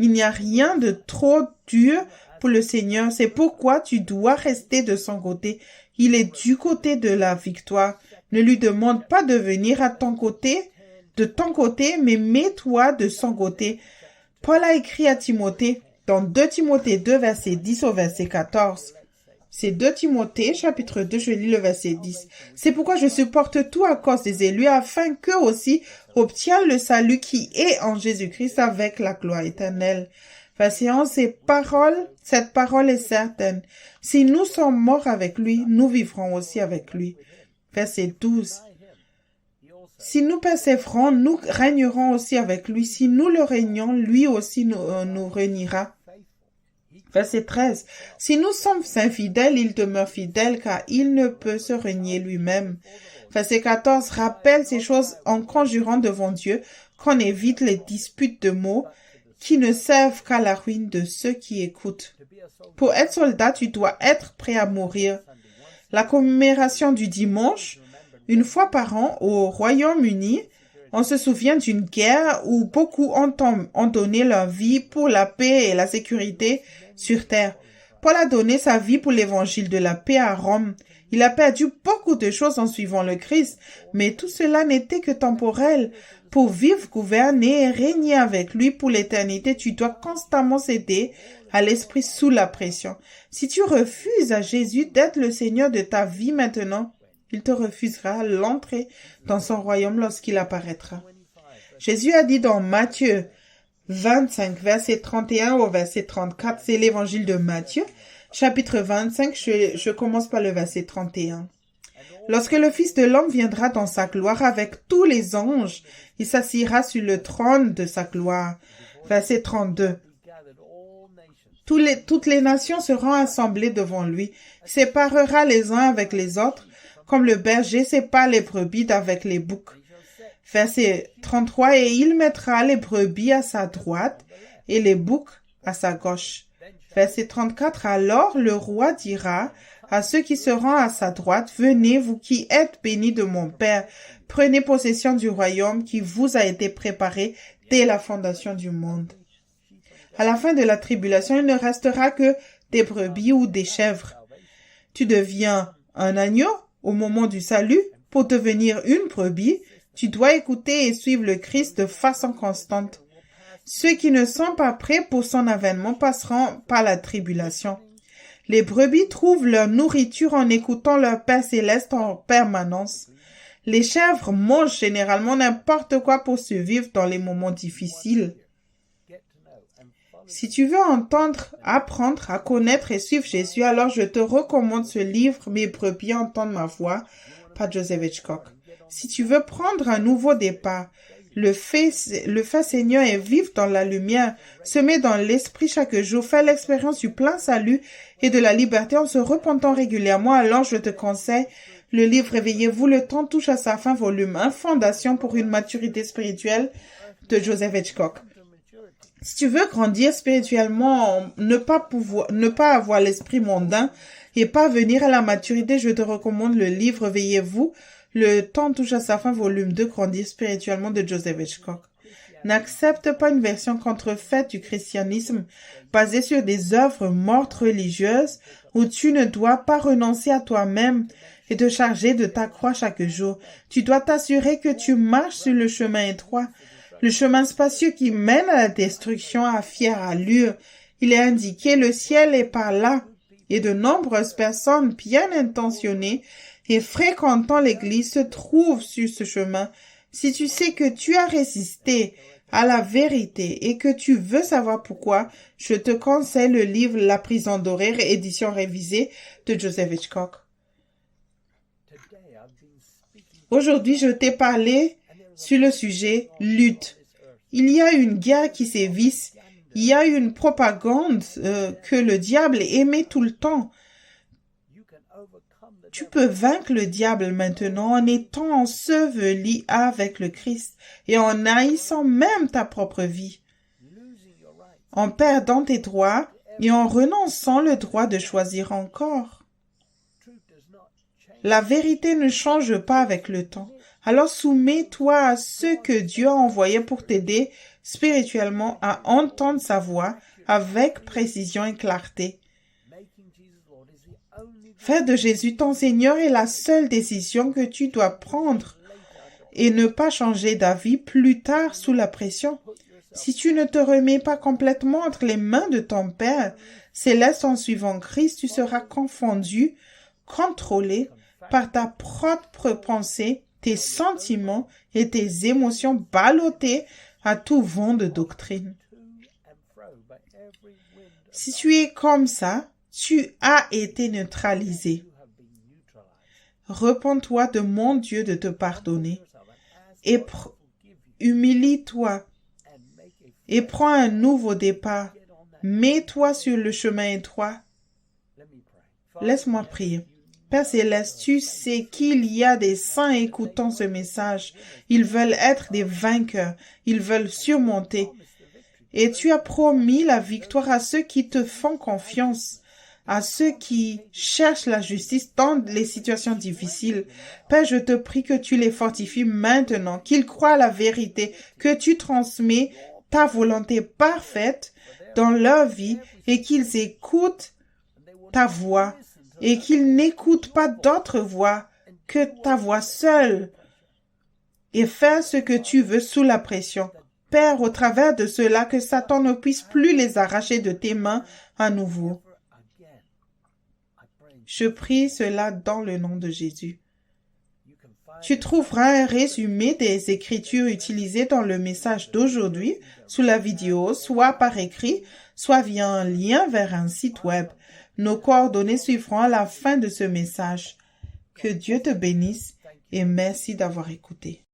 Il n'y a rien de trop dur pour le Seigneur, c'est pourquoi tu dois rester de son côté. Il est du côté de la victoire. Ne lui demande pas de venir de ton côté, mais mets-toi de son côté. Paul a écrit à Timothée dans 2 Timothée 2, verset 10 au verset 14. C'est 2 Timothée, chapitre 2, je lis le verset 10. « C'est pourquoi je supporte tout à cause des élus, afin qu'eux aussi obtiennent le salut qui est en Jésus-Christ avec la gloire éternelle. » Verset 11, cette parole est certaine. Si nous sommes morts avec lui, nous vivrons aussi avec lui. Verset 12. Si nous persévérons, nous régnerons aussi avec lui. Si nous le régnons, lui aussi nous régnera. Verset 13. Si nous sommes infidèles, il demeure fidèle car il ne peut se régner lui-même. Verset 14. Rappelle ces choses en conjurant devant Dieu qu'on évite les disputes de mots qui ne servent qu'à la ruine de ceux qui écoutent. Pour être soldat, tu dois être prêt à mourir. La commémoration du dimanche, une fois par an au Royaume-Uni, on se souvient d'une guerre où beaucoup ont donné leur vie pour la paix et la sécurité sur terre. Paul a donné sa vie pour l'évangile de la paix à Rome. Il a perdu beaucoup de choses en suivant le Christ, mais tout cela n'était que temporel. Pour vivre, gouverner et régner avec lui pour l'éternité, tu dois constamment céder à l'esprit sous la pression. Si tu refuses à Jésus d'être le Seigneur de ta vie maintenant, il te refusera l'entrée dans son royaume lorsqu'il apparaîtra. Jésus a dit dans Matthieu 25, verset 31 au verset 34, c'est l'évangile de Matthieu, chapitre 25, je commence par le verset 31. Lorsque le Fils de l'homme viendra dans sa gloire avec tous les anges, il s'assiera sur le trône de sa gloire. Verset 32. Toutes les nations seront assemblées devant lui. Il séparera les uns avec les autres, comme le berger sépare les brebis d'avec les boucs. Verset 33. Et il mettra les brebis à sa droite et les boucs à sa gauche. Verset 34. Alors le roi dira à ceux qui seront à sa droite, venez, vous qui êtes bénis de mon Père, prenez possession du royaume qui vous a été préparé dès la fondation du monde. À la fin de la tribulation, il ne restera que des brebis ou des chèvres. Tu deviens un agneau au moment du salut. Pour devenir une brebis, tu dois écouter et suivre le Christ de façon constante. Ceux qui ne sont pas prêts pour son avènement passeront par la tribulation. Les brebis trouvent leur nourriture en écoutant leur Père céleste en permanence. Les chèvres mangent généralement n'importe quoi pour survivre dans les moments difficiles. Si tu veux apprendre à connaître et suivre Jésus, alors je te recommande ce livre « Mes brebis entendent ma voix » par Joseph Hitchcock. Si tu veux prendre un nouveau départ, le fait Seigneur et vivre dans la lumière, semer dans l'esprit chaque jour, faire l'expérience du plein salut et de la liberté en se repentant régulièrement, alors je te conseille le livre Réveillez-vous, le temps touche à sa fin, volume 1, Fondation pour une maturité spirituelle de Joseph Hitchcock. Si tu veux grandir spirituellement, ne pas avoir l'esprit mondain et pas venir à la maturité, je te recommande le livre Réveillez-vous, le temps touche à sa fin, volume 2, Grandir spirituellement de Joseph Hitchcock. N'accepte pas une version contrefaite du christianisme basée sur des œuvres mortes religieuses où tu ne dois pas renoncer à toi-même et te charger de ta croix chaque jour. Tu dois t'assurer que tu marches sur le chemin étroit, le chemin spacieux qui mène à la destruction à fière allure Il est indiqué le ciel est par là et de nombreuses personnes bien intentionnées et fréquentant l'église se trouvent sur ce chemin. Si tu sais que tu as résisté à la vérité et que tu veux savoir pourquoi, je te conseille le livre La prison dorée, édition révisée de Joseph Hitchcock. Aujourd'hui, je t'ai parlé sur le sujet lutte. Il y a une guerre qui sévit. Il y a une propagande que le diable émet tout le temps. Tu peux vaincre le diable maintenant en étant enseveli avec le Christ et en haïssant même ta propre vie, en perdant tes droits et en renonçant le droit de choisir encore. La vérité ne change pas avec le temps. Alors soumets-toi à ce que Dieu a envoyé pour t'aider spirituellement à entendre sa voix avec précision et clarté. Faire de Jésus ton Seigneur est la seule décision que tu dois prendre et ne pas changer d'avis plus tard sous la pression. Si tu ne te remets pas complètement entre les mains de ton Père céleste en suivant Christ, tu seras confondu, contrôlé par ta propre pensée, tes sentiments et tes émotions ballottées à tout vent de doctrine. Si tu es comme ça, tu as été neutralisé. Repens-toi, demande Dieu de te pardonner et humilie-toi et prends un nouveau départ. Mets-toi sur le chemin étroit. Laisse-moi prier. Père Céleste, tu sais qu'il y a des saints écoutant ce message. Ils veulent être des vainqueurs. Ils veulent surmonter. Et tu as promis la victoire à ceux qui te font confiance, à ceux qui cherchent la justice dans les situations difficiles. Père, je te prie que tu les fortifies maintenant, qu'ils croient à la vérité, que tu transmets ta volonté parfaite dans leur vie et qu'ils écoutent ta voix et qu'ils n'écoutent pas d'autre voix que ta voix seule et faire ce que tu veux sous la pression. Père, au travers de cela, que Satan ne puisse plus les arracher de tes mains à nouveau. Je prie cela dans le nom de Jésus. Tu trouveras un résumé des écritures utilisées dans le message d'aujourd'hui sous la vidéo, soit par écrit, soit via un lien vers un site web. Nos coordonnées suivront à la fin de ce message. Que Dieu te bénisse et merci d'avoir écouté.